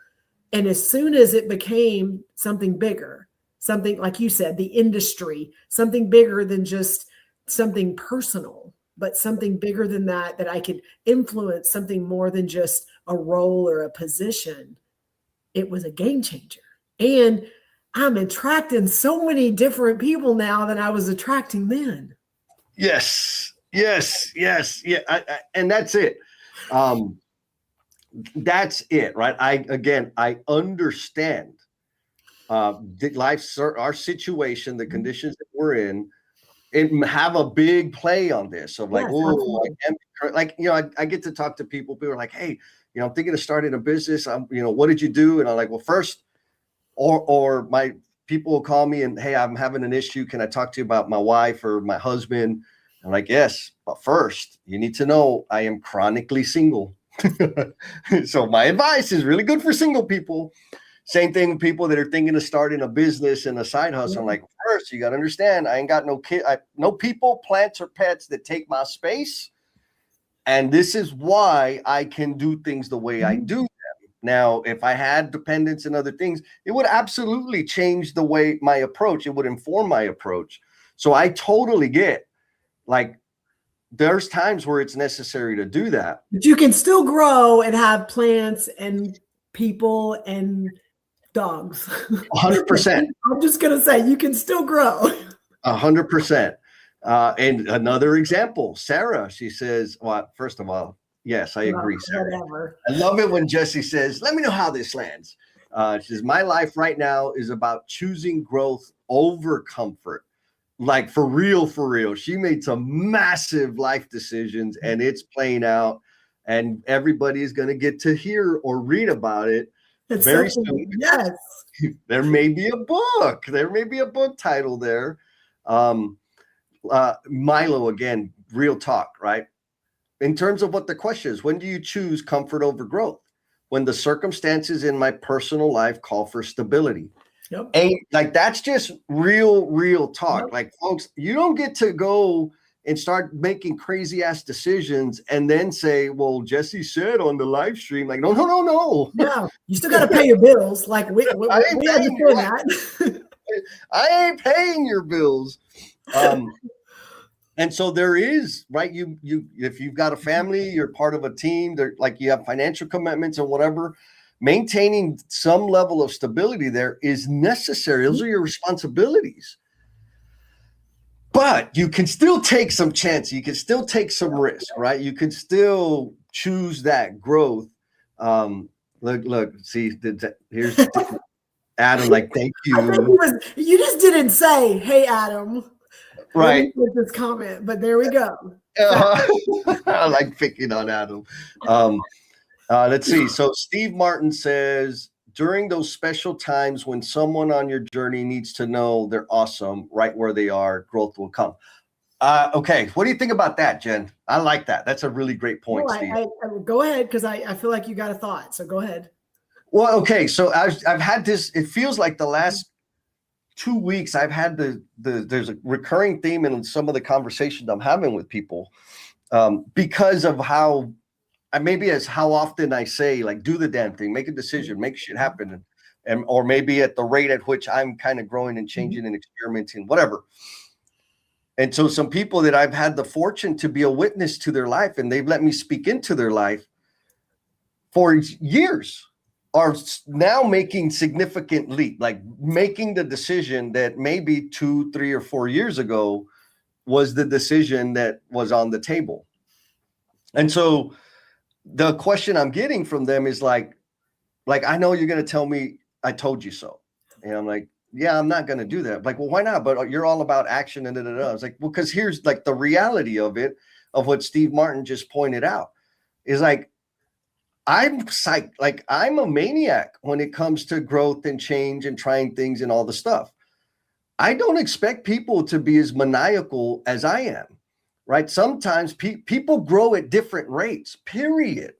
And as soon as it became something bigger, something like you said, the industry, something bigger than just something personal, but something bigger than that I could influence, something more than just a role or a position, it was a game changer. And I'm attracting so many different people now than I was attracting then. Yes. Yeah. And that's it. That's it, right? I understand our situation, the conditions that we're in, and have a big play on this. Of like, I get to talk to people. People are like, hey, I'm thinking of starting a business. What did you do? And I'm like, well, first, or my people will call me and, hey, I'm having an issue. Can I talk to you about my wife or my husband? I'm like, yes, but first you need to know I am chronically single. So my advice is really good for single people. Same thing with people that are thinking of starting a business and a side hustle. I'm like, first, you got to understand, I ain't got no kid, no people, plants, or pets that take my space. And this is why I can do things the way I do them. Now, if I had dependents and other things, it would absolutely change the way my approach, it would inform my approach. So I totally get, like, there's times where it's necessary to do that. But you can still grow and have plants and people and dogs. 100%. I'm just going to say, you can still grow. 100%. And another example, Sarah, she says, well, first of all, yes, I agree, Sarah. Whatever. I love it when Jessie says, let me know how this lands. She says, my life right now is about choosing growth over comfort. Like, for real, for real. She made some massive life decisions, and it's playing out, and everybody is going to get to hear or read about it very soon. Yes. There may be a book. There may be a book title there. Milo, again, real talk, right? In terms of what the question is, when do you choose comfort over growth? When the circumstances in my personal life call for stability. Yep. And like, that's just real talk. Yep. Like, folks, you don't get to go and start making crazy ass decisions and then say, well, Jessie said on the live stream, like, no. No, you still got to pay your bills. Like, we understand that. I ain't paying your bills. And so there is, right? You if you've got a family, you're part of a team, there, like, you have financial commitments or whatever, maintaining some level of stability there is necessary. Those are your responsibilities. But you can still take some chance. You can still take some risk, right? You can still choose that growth. Look, see, here's Adam, like, thank you. I think you just didn't say, hey, Adam. Right. With this comment, but there we go. I like picking on Adam. Let's see. So Steve Martin says, during those special times when someone on your journey needs to know they're awesome right where they are, growth will come. Okay, what do you think about that, Jen? I like that. That's a really great point, No, Steve. I go ahead, because I feel like you got a thought. So go ahead. Well, okay, so I've had this. It feels like the last 2 weeks I've had there's a recurring theme in some of the conversations I'm having with people, because of how how often I say, like, do the damn thing, make a decision, make shit happen, and or maybe at the rate at which I'm kind of growing and changing and experimenting, whatever. And so some people that I've had the fortune to be a witness to their life, and they've let me speak into their life for years, are now making significant leap, like making the decision that maybe 2, 3, or 4 years ago was the decision that was on the table. And so the question I'm getting from them is like, I know you're going to tell me I told you so. And I'm like, yeah, I'm not going to do that. Like, well, why not? But you're all about action and I was like, well, because here's like the reality of it, of what Steve Martin just pointed out, is like, I'm psyched, like I'm a maniac when it comes to growth and change and trying things and all the stuff. I don't expect people to be as maniacal as I am, right? Sometimes people grow at different rates, period.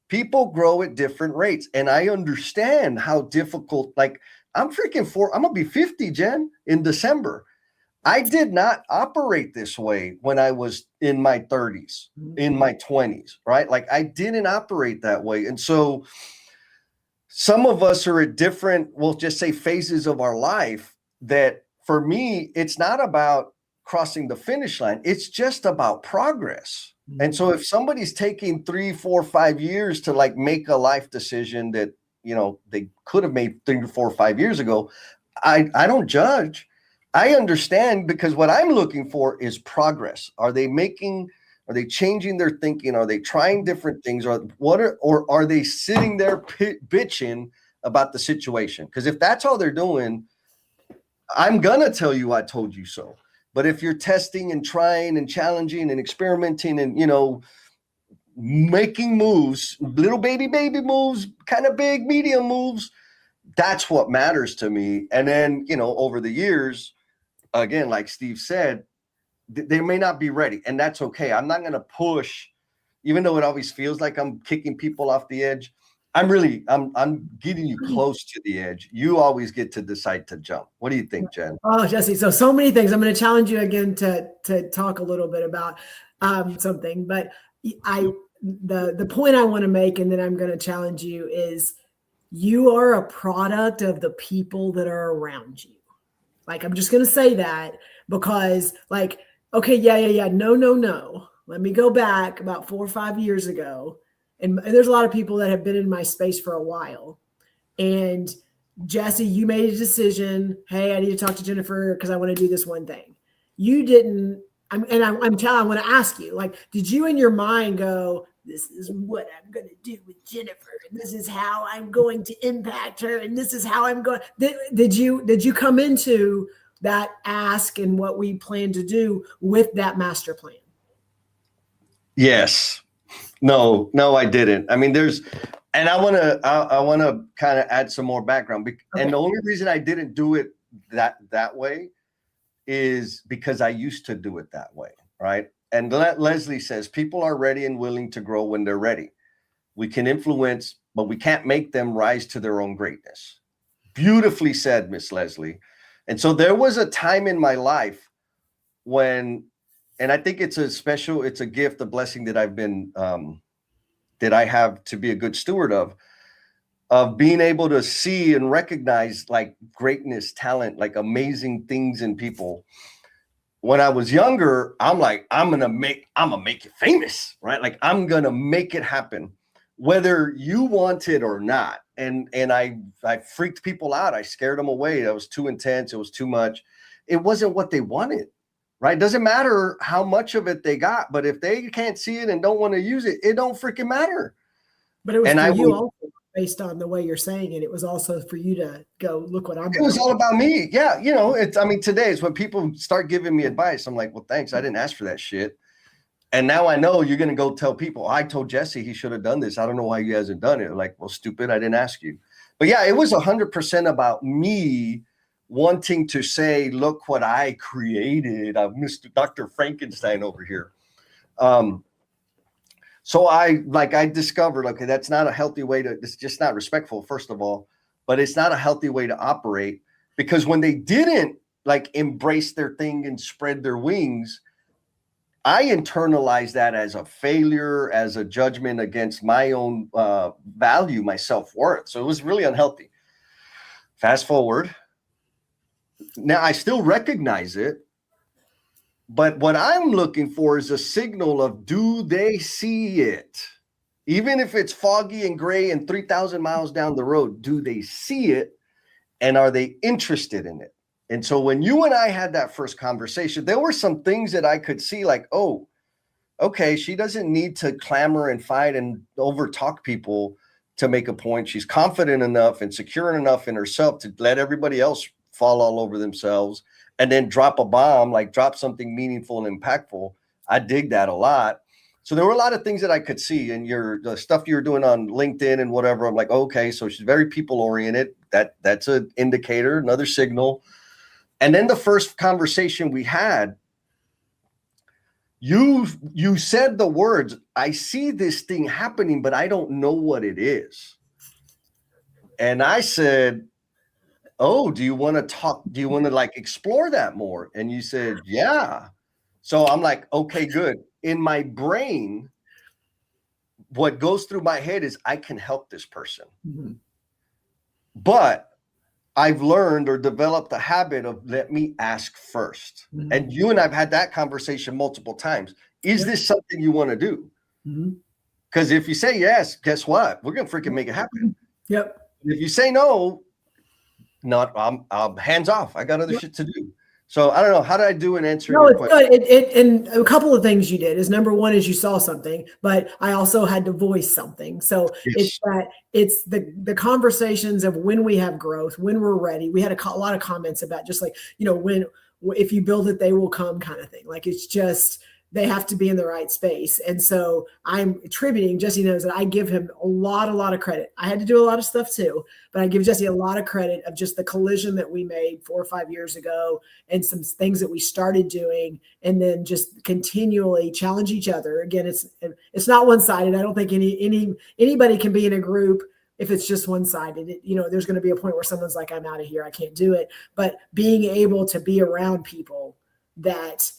People grow at different rates. And I understand how difficult, like I'm gonna be 50, Jen, in December. I did not operate this way when I was in my 30s, in my 20s, right? Like I didn't operate that way. And so some of us are at different, we'll just say, phases of our life that for me, it's not about crossing the finish line. It's just about progress. And so if somebody's taking 3, 4, 5 years to like make a life decision that, they could have made 3, 4, 5 years ago, I don't judge. I understand, because what I'm looking for is progress. Are they changing their thinking? Are they trying different things? Or are they sitting there bitching about the situation? Because if that's all they're doing, I'm gonna tell you I told you so. But if you're testing and trying and challenging and experimenting and making moves, little baby moves, kind of big, medium moves, that's what matters to me. And then over the years, again, like Steve said, they may not be ready, and that's okay. I'm not going to push, even though it always feels like I'm kicking people off the edge. I'm getting you close to the edge. You always get to decide to jump. What do you think, Jen? Oh, Jesse, so many things. I'm going to challenge you again to talk a little bit about something, but the point I want to make, and then I'm going to challenge you, is you are a product of the people that are around you. Like, I'm just going to say that because, like, okay, yeah. No. Let me go back about 4 or 5 years ago. And there's a lot of people that have been in my space for a while. And Jesse, you made a decision. Hey, I need to talk to Jennifer because I want to do this one thing. You didn't. I want to ask you, like, did you in your mind go, this is what I'm going to do with Jennifer, and this is how I'm going to impact her, and this is how I'm going? Did you come into that ask and what we plan to do with that master plan? Yes. No, I didn't. I mean, and I want to kind of add some more background. Okay. And the only reason I didn't do it that way is because I used to do it that way, right? And Leslie says people are ready and willing to grow when they're ready. We can influence, but we can't make them rise to their own greatness. Beautifully said, Miss Leslie. And so there was a time in my life when, and I think it's a gift, a blessing that that I have to be a good steward of being able to see and recognize like greatness, talent, like amazing things in people. When I was younger, I'm like, I'm gonna make it famous, right? Like I'm gonna make it happen, whether you want it or not. And I freaked people out. I scared them away. That was too intense. It was too much. It wasn't what they wanted, right? Doesn't matter how much of it they got, but if they can't see it and don't want to use it, it don't freaking matter. But it was for you also, based on the way you're saying it. It was also for you to go, look what I'm doing. It was all about me. Yeah. Today is when people start giving me advice. I'm like, well, thanks. I didn't ask for that shit. And now I know you're going to go tell people, I told Jesse he should have done this. I don't know why he hasn't done it. Like, well, stupid. I didn't ask you. But yeah, it was 100% about me wanting to say, look what I created. I'm Mr. Dr. Frankenstein over here. So I discovered, okay, that's not a healthy way to, it's just not respectful, first of all, but it's not a healthy way to operate, because when they didn't like embrace their thing and spread their wings, I internalized that as a failure, as a judgment against my own value, my self-worth. So it was really unhealthy. Fast forward. Now I still recognize it, but what I'm looking for is a signal of, do they see it? Even if it's foggy and gray and 3,000 miles down the road, do they see it? And are they interested in it? And so when you and I had that first conversation, there were some things that I could see, like, oh, okay, she doesn't need to clamor and fight and over talk people to make a point. She's confident enough and secure enough in herself to let everybody else fall all over themselves and then drop a bomb, like drop something meaningful and impactful. I dig that a lot. So there were a lot of things that I could see in the stuff you're doing on LinkedIn and whatever. I'm like, okay, so she's very people oriented. That's an indicator, another signal. And then the first conversation we had, you said the words, I see this thing happening, but I don't know what it is. And I said, oh, do you want to talk? Do you want to like explore that more? And you said, yeah. So I'm like, okay, good. In my brain, what goes through my head is I can help this person. Mm-hmm. But I've learned or developed the habit of let me ask first. Mm-hmm. And you and I've had that conversation multiple times. Is this something you want to do? Because if you say yes, guess what? We're going to freaking make it happen. Yep. If you say no, I'm hands off. I got other shit to do. So I don't know. How did I do in answering your question? Good. And a couple of things you did is, number one is you saw something, but I also had to voice something. So it's the conversations of when we have growth, when we're ready. We had a lot of comments about just like, if you build it, they will come kind of thing. Like, it's just, they have to be in the right space. And so I'm attributing, Jesse knows that I give him a lot of credit. I had to do a lot of stuff too, but I give Jesse a lot of credit of just the collision that we made 4 or 5 years ago and some things that we started doing, and then just continually challenge each other. Again, it's not one-sided. I don't think anybody can be in a group if it's just one-sided. There's going to be a point where someone's like, I'm out of here, I can't do it. But being able to be around people that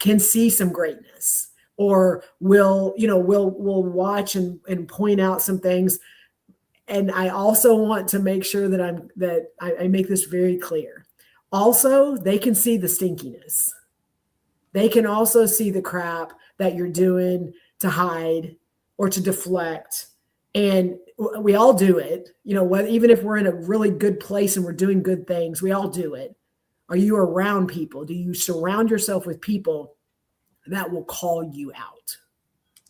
can see some greatness, or will watch and point out some things. And I also want to make sure that I make this very clear. Also, they can see the stinkiness. They can also see the crap that you're doing to hide or to deflect. And we all do it, even if we're in a really good place and we're doing good things, we all do it. Are you around people? Do you surround yourself with people that will call you out?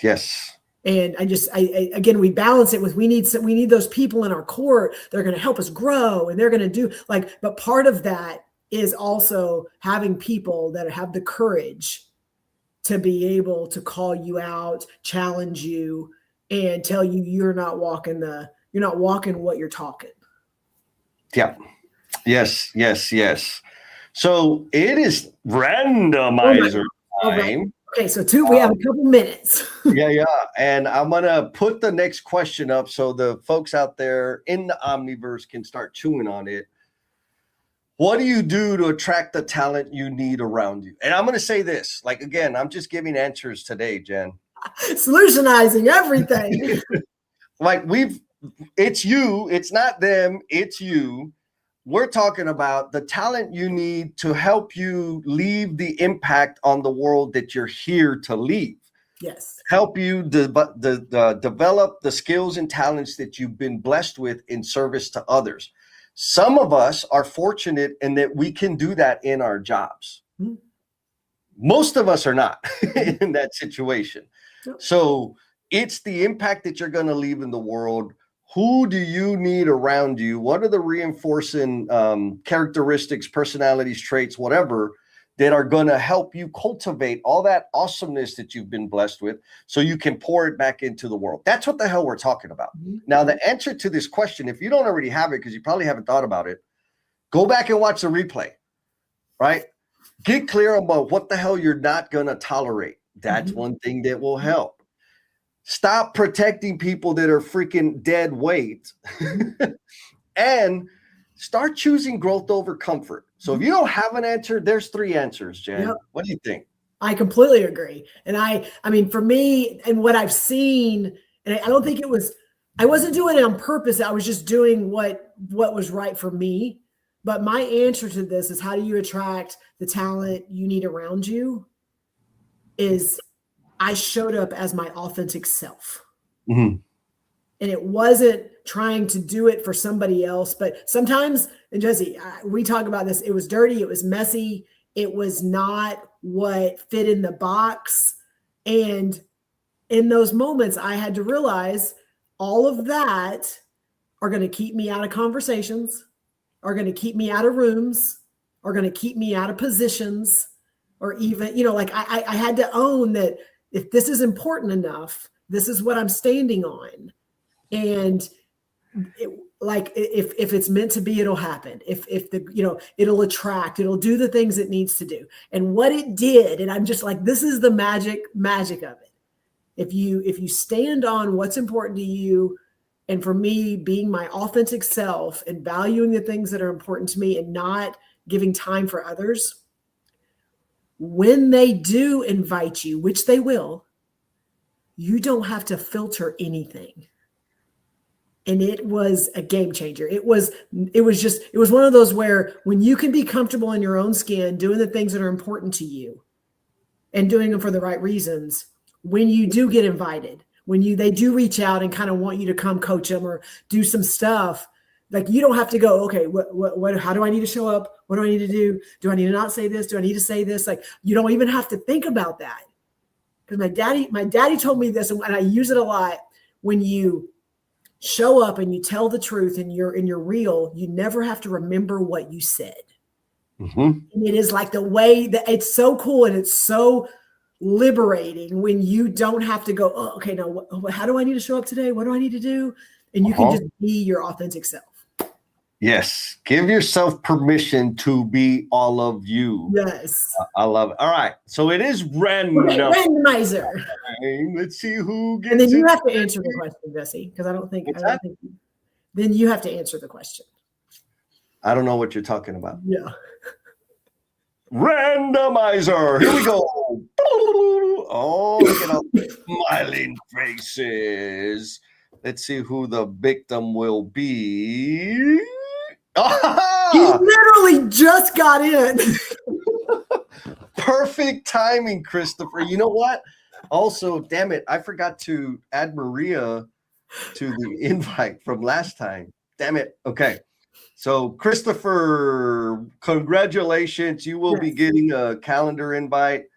Yes. And again, we balance it with, we need those people in our court. They're going to help us grow, and they're going to do but part of that is also having people that have the courage to be able to call you out, challenge you, and tell you you're not walking what you're talking. Yeah. Yes. So it is randomizer time. Okay, so we have a couple minutes. Yeah. And I'm going to put the next question up so the folks out there in the Omniverse can start chewing on it. What do you do to attract the talent you need around you? And I'm going to say this, again, I'm just giving answers today, Jen. Solutionizing everything. It's you, it's not them, it's you. We're talking about the talent you need to help you leave the impact on the world that you're here to leave. Yes. Help you develop the skills and talents that you've been blessed with in service to others. Some of us are fortunate in that we can do that in our jobs. Mm-hmm. Most of us are not in that situation. Yep. So it's the impact that you're going to leave in the world. Who do you need around you? What are the reinforcing characteristics, personalities, traits, whatever, that are going to help you cultivate all that awesomeness that you've been blessed with so you can pour it back into the world. That's what the hell we're talking about. Now, the answer to this question, if you don't already have it, because you probably haven't thought about it, go back and watch the replay, right? Get clear about what the hell you're not going to tolerate. That's one thing that will help. Stop protecting people that are freaking dead weight and start choosing growth over comfort. So if you don't have an answer, there's 3 answers, Jen. Yep. What do you think? I completely agree. And I mean, for me and what I've seen, and I don't think I wasn't doing it on purpose. I was just doing what was right for me. But my answer to this is, how do you attract the talent you need around you? Is I showed up as my authentic self. And it wasn't trying to do it for somebody else. But sometimes, and Jesse, we talk about this, it was dirty, it was messy, it was not what fit in the box. And in those moments, I had to realize all of that are going to keep me out of conversations, are going to keep me out of rooms, are going to keep me out of positions, or even, like I had to own that if this is important enough, this is what I'm standing on. And if it's meant to be, it'll happen. If it'll attract, it'll do the things it needs to do. And what it did, and I'm just like, this is the magic of it. If you stand on what's important to you, and for me, being my authentic self and valuing the things that are important to me and not giving time for others, when they do invite you, which they will, you don't have to filter anything. And it was a game changer. It was one of those where when you can be comfortable in your own skin, doing the things that are important to you and doing them for the right reasons, when you do get invited, they do reach out and kind of want you to come coach them or do some stuff, like, you don't have to go, okay, how do I need to show up? What do I need to do? Do I need to not say this? Do I need to say this? Like, you don't even have to think about that. Because my daddy told me this, and I use it a lot. When you show up and you tell the truth and you're real, you never have to remember what you said. And it is like the way that it's so cool, and it's so liberating when you don't have to go, oh, okay, now how do I need to show up today? What do I need to do? And you can just be your authentic self. Yes. Give yourself permission to be all of you. Yes. I love it. All right. So it is random. Okay, randomizer. Let's see who gets And then you it. have to answer the question, Jesse, because I don't think then you have to answer the question. I don't know what you're talking about. Yeah. Randomizer. Here we go. Oh, look at all the smiling faces. Let's see who the victim will be. He literally just got in. Perfect timing, Christopher. You know what? Also, damn it, I forgot to add Maria to the invite from last time. Damn it. Okay. So, Christopher, congratulations. You will be getting a calendar invite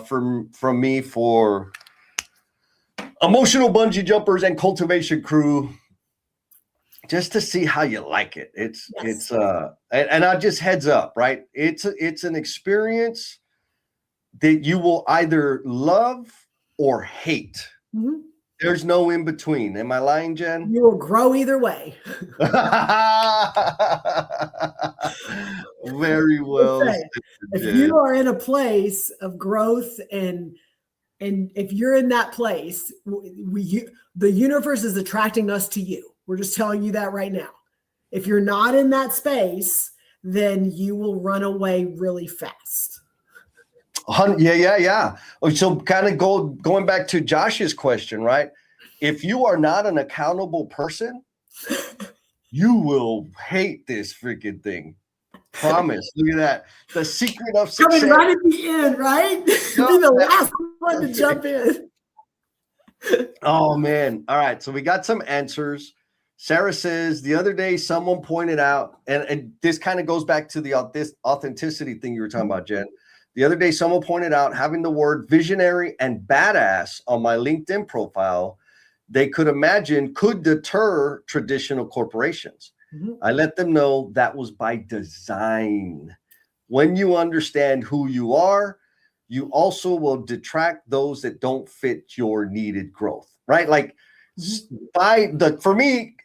from me for Emotional Bungee Jumpers and Cultivation Crew, just to see how you like it. And I just heads up, right? It's an experience that you will either love or hate. There's no in between. Am I lying, Jen? You will grow either way. Very well. If you are in a place of growth and if you're in that place, the universe is attracting us to you. We're just telling you that right now. If you're not in that space, then you will run away really fast. Yeah. So kind of going back to Josh's question, right? If you are not an accountable person, you will hate this freaking thing. Promise. Look at that. The secret of success. Coming right at the end, right? Be the last one to jump in. Oh, man. All right. So we got some answers. Sarah says, the other day someone pointed out, and this kind of goes back to this authenticity thing you were talking about, Jen. The other day someone pointed out having the word visionary and badass on my LinkedIn profile, they could imagine could deter traditional corporations. I let them know that was by design. When you understand who you are, you also will detract those that don't fit your needed growth, right? Like for me,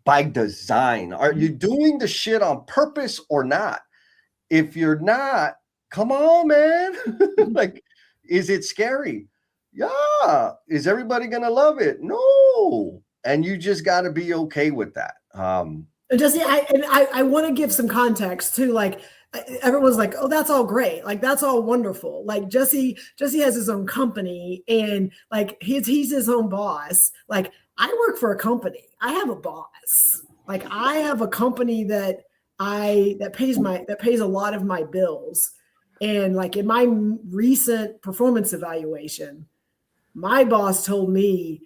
by design, are you doing the shit on purpose or not? If you're not, come on, man. Like, is it scary? Yeah. Is everybody going to love it? No. And you just got to be okay with that. And Jesse, I want to give some context too. Like everyone's like, oh, that's all great. Like that's all wonderful. Like Jesse has his own company and like he's his own boss. Like I work for a company. I have a boss. Like I have a company that pays a lot of my bills. And like in my recent performance evaluation, my boss told me,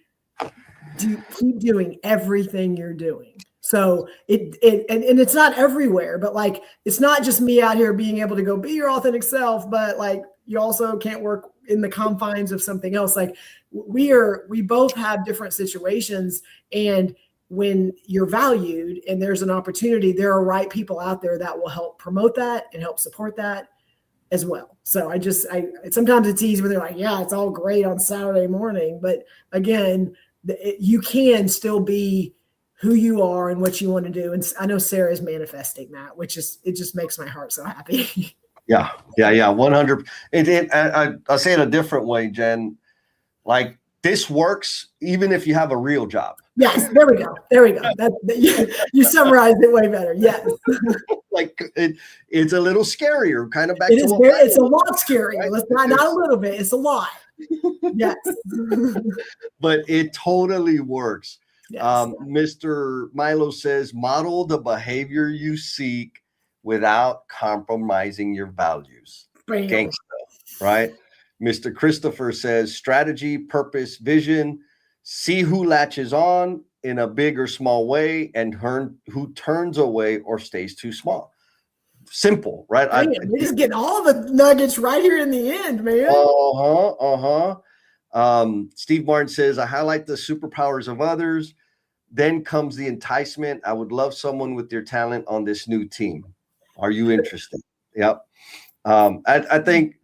keep doing everything you're doing. So and it's not everywhere, but like it's not just me out here being able to go be your authentic self, but like you also can't work in the confines of something else. Like we both have different situations, and when you're valued and there's an opportunity, there are right people out there that will help promote that and help support that as well. So I sometimes it's easy when they're like, yeah, it's all great on Saturday morning, but again, you can still be who you are and what you want to do. And I know Sarah is manifesting that, it just makes my heart so happy. Yeah. 100. I'll say it a different way, Jen. Like this works even if you have a real job. Yes, there we go. You summarized it way better. Yes. Like it's a little scarier, kind of back. It's a lot scarier. Right? Let's not a little bit. It's a lot. Yes. But it totally works. Yes. Mr. Milo says, model the behavior you seek without compromising your values. Gangsta, right? Mr. Christopher says, strategy, purpose, vision, see who latches on in a big or small way and who turns away or stays too small. Simple, right? We're just getting all the nuggets right here in the end, man. Steve Martin says, I highlight the superpowers of others. Then comes the enticement. I would love someone with your talent on this new team. Are you interested? Yep. I think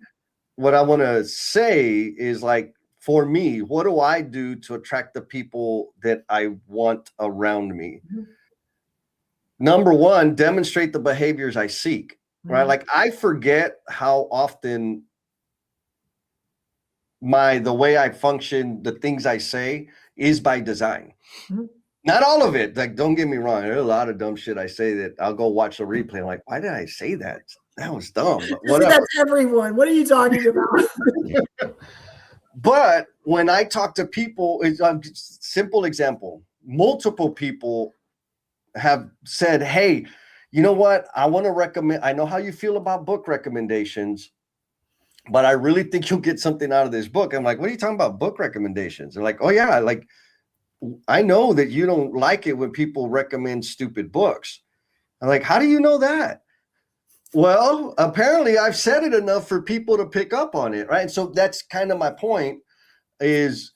what I want to say is like, for me, what do I do to attract the people that I want around me? Number one, demonstrate the behaviors I seek, right? Like I forget how often the way I function, the things I say is by design. Not all of it. Like, don't get me wrong. There's a lot of dumb shit I say that I'll go watch the replay. I'm like, why did I say that? That was dumb. That's everyone. What are you talking about? But when I talk to people, it's a simple example. Multiple people have said, hey, you know what? I want to recommend, I know how you feel about book recommendations, but I really think you'll get something out of this book. I'm like, what are you talking about book recommendations? They're like, oh yeah, like I know that you don't like it when people recommend stupid books. I'm like, how do you know that? Well, apparently I've said it enough for people to pick up on it, right? So that's kind of my point is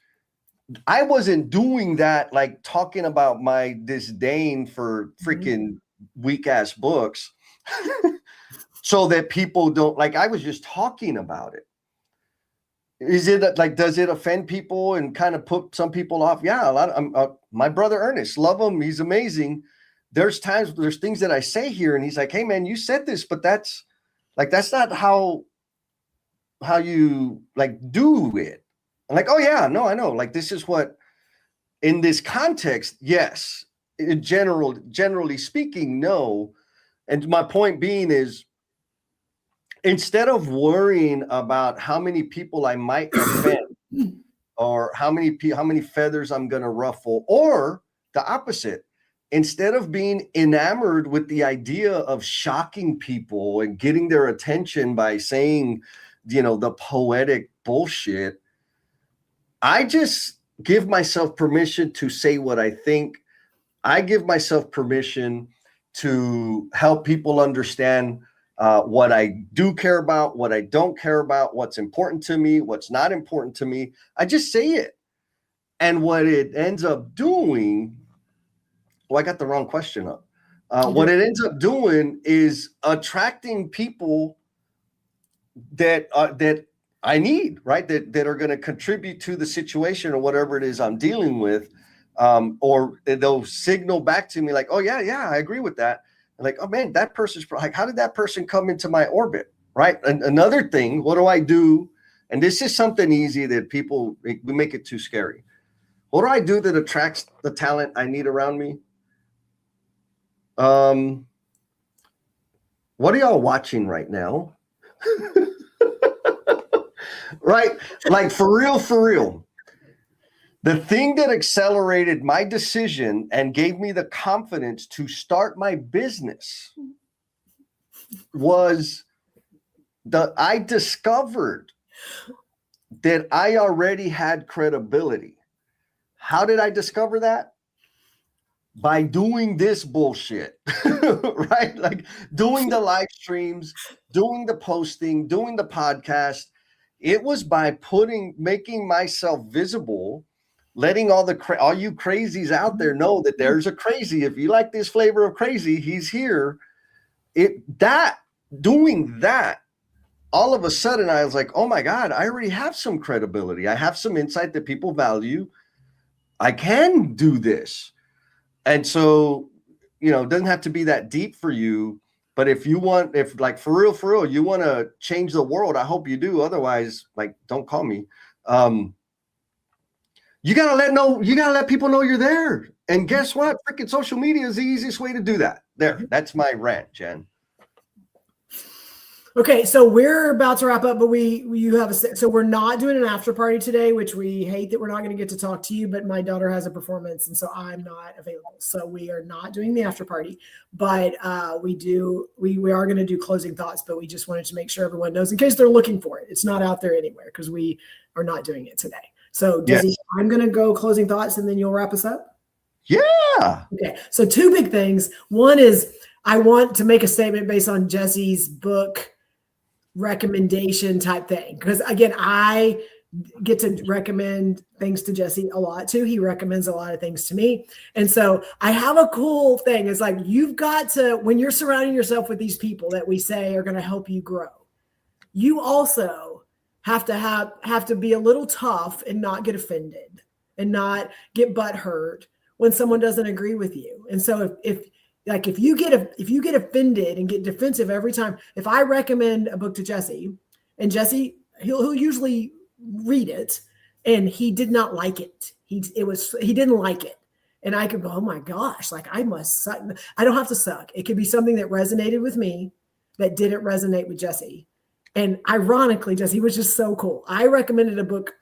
I wasn't doing that, like talking about my disdain for freaking weak ass books so that people don't like, I was just talking about it. Is it like, does it offend people and kind of put some people off? Yeah, a lot of my brother Ernest, love him. He's amazing. There's things that I say here and he's like, hey man, you said this, but that's not how you like do it. I'm like, oh yeah, no, I know. Like this is what in this context, yes. In generally speaking, no. And my point being is instead of worrying about how many people I might offend or how many feathers I'm going to ruffle, or the opposite, instead of being enamored with the idea of shocking people and getting their attention by saying, the poetic bullshit, I just give myself permission to say what I think. I give myself permission to help people understand what I do care about, what I don't care about, what's important to me, what's not important to me. I just say it. And what it ends up doing, I got the wrong question up. What it ends up doing is attracting people that I need, right? That are going to contribute to the situation or whatever it is I'm dealing with. Or they'll signal back to me like, oh yeah, I agree with that. And like, oh man, that person's like, how did that person come into my orbit? Right. And another thing, what do I do? And this is something easy that we make it too scary. What do I do that attracts the talent I need around me? What are y'all watching right now? Right? Like for real. The thing that accelerated my decision and gave me the confidence to start my business was I discovered that I already had credibility. How did I discover that? By doing this bullshit, right? Like doing the live streams, doing the posting, doing the podcast. It was by making myself visible, letting all you crazies out there know that there's a crazy. If you like this flavor of crazy, he's here. Doing that, all of a sudden I was like, oh my God, I already have some credibility. I have some insight that people value. I can do this. And so, it doesn't have to be that deep for you. But if like for real, you want to change the world, I hope you do. Otherwise, like, don't call me. You gotta let people know you're there. And guess what? Freaking social media is the easiest way to do that. That's my rant, Jen. Okay, so we're about to wrap up, but so we're not doing an after party today, which we hate that we're not going to get to talk to you, but my daughter has a performance and so I'm not available. So we are not doing the after party, but we are going to do closing thoughts, but we just wanted to make sure everyone knows in case they're looking for it. It's not out there anywhere because we are not doing it today. So Dizzy, yes. I'm going to go closing thoughts and then you'll wrap us up. Yeah. Okay. So two big things. One is I want to make a statement based on Jesse's book recommendation type thing. Because again, I get to recommend things to Jesse a lot too. He recommends a lot of things to me. And so I have a cool thing. It's like, you've got to, when you're surrounding yourself with these people that we say are going to help you grow, you also have to be a little tough and not get offended and not get butt hurt when someone doesn't agree with you. And so if you get offended and get defensive every time, if I recommend a book to Jesse and Jesse, he'll usually read it and he did not like it. He didn't like it. And I could go, oh my gosh, like I must suck. I don't have to suck. It could be something that resonated with me that didn't resonate with Jesse. And ironically, Jesse was just so cool. I recommended a book,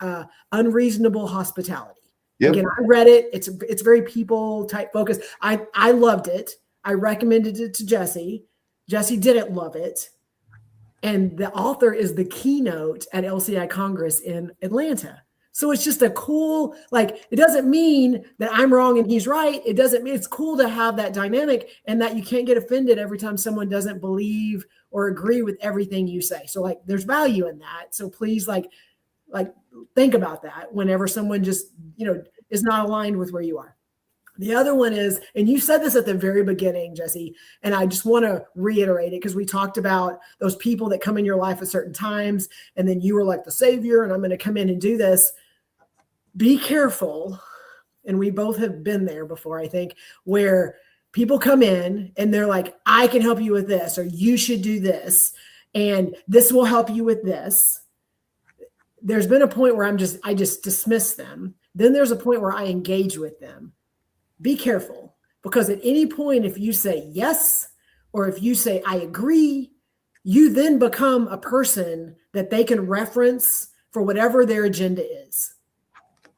Unreasonable Hospitality. Yep. Again, I read it. It's very people type focused. I loved it. I recommended it to Jesse. Jesse didn't love it. And the author is the keynote at LCI Congress in Atlanta. So it's just a cool, like, it doesn't mean that I'm wrong and he's right. It doesn't mean, it's cool to have that dynamic and that you can't get offended every time someone doesn't believe or agree with everything you say. So like, there's value in that. So please like think about that whenever someone just, is not aligned with where you are. The other one is, and you said this at the very beginning, Jesse, and I just want to reiterate it because we talked about those people that come in your life at certain times, and then you were like the savior, and I'm going to come in and do this. Be careful, and we both have been there before, I think, where people come in and they're like, I can help you with this, or you should do this, and this will help you with this. There's been a point where I just dismiss them. Then there's a point where I engage with them. Be careful, because at any point, if you say yes, or if you say, I agree, you then become a person that they can reference for whatever their agenda is.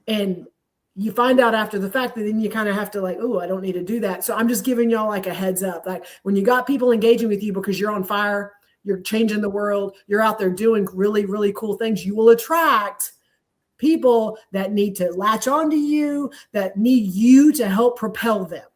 And you find out after the fact that then you kind of have to like, oh, I don't need to do that. So I'm just giving y'all like a heads up. Like when you got people engaging with you because you're on fire, you're changing the world, you're out there doing really, really cool things, you will attract people that need to latch onto you, that need you to help propel them.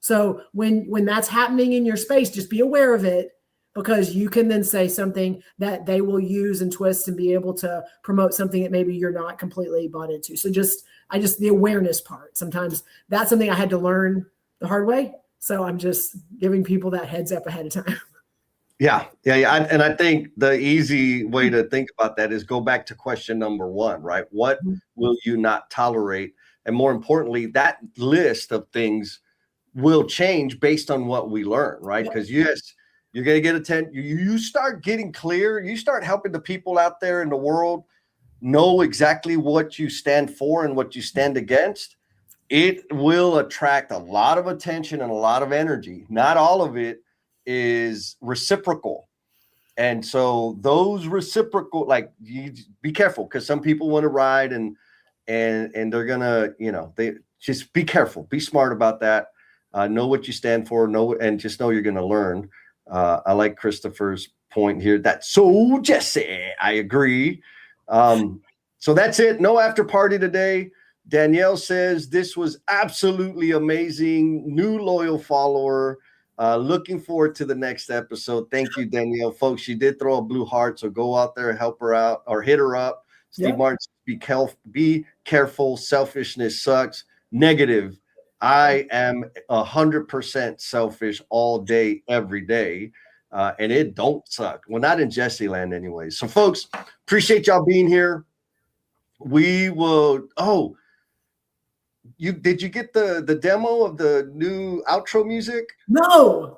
So when that's happening in your space, just be aware of it, because you can then say something that they will use and twist and be able to promote something that maybe you're not completely bought into. So just the awareness part. Sometimes that's something I had to learn the hard way. So I'm just giving people that heads up ahead of time. Yeah. And I think the easy way to think about that is go back to question number one, right? What will you not tolerate? And more importantly, that list of things will change based on what we learn, right? Because yes, you're going to get attention. You start getting clear. You start helping the people out there in the world know exactly what you stand for and what you stand against. It will attract a lot of attention and a lot of energy. Not all of it is reciprocal. And so those reciprocal, like, you be careful, because some people want to ride and they're gonna, they just be careful, be smart about that. Know what you stand for, and just know you're gonna learn. I like Christopher's point here. That's so Jesse. I agree. So that's it. No after party today. Danielle says this was absolutely amazing. New loyal follower. Looking forward to the next episode. Thank you, Danielle. Folks, she did throw a blue heart, so go out there and help her out or hit her up. Steve Martin, be careful. Selfishness sucks. Negative. I am 100% selfish all day, every day. And it don't suck. Well, not in Jesse land anyway. So, folks, appreciate y'all being here. We will. Oh, did you get the demo of the new outro music? No.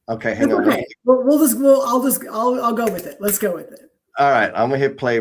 Okay, hang on. Okay. I'll go with it. Let's go with it. All right, I'm gonna hit play.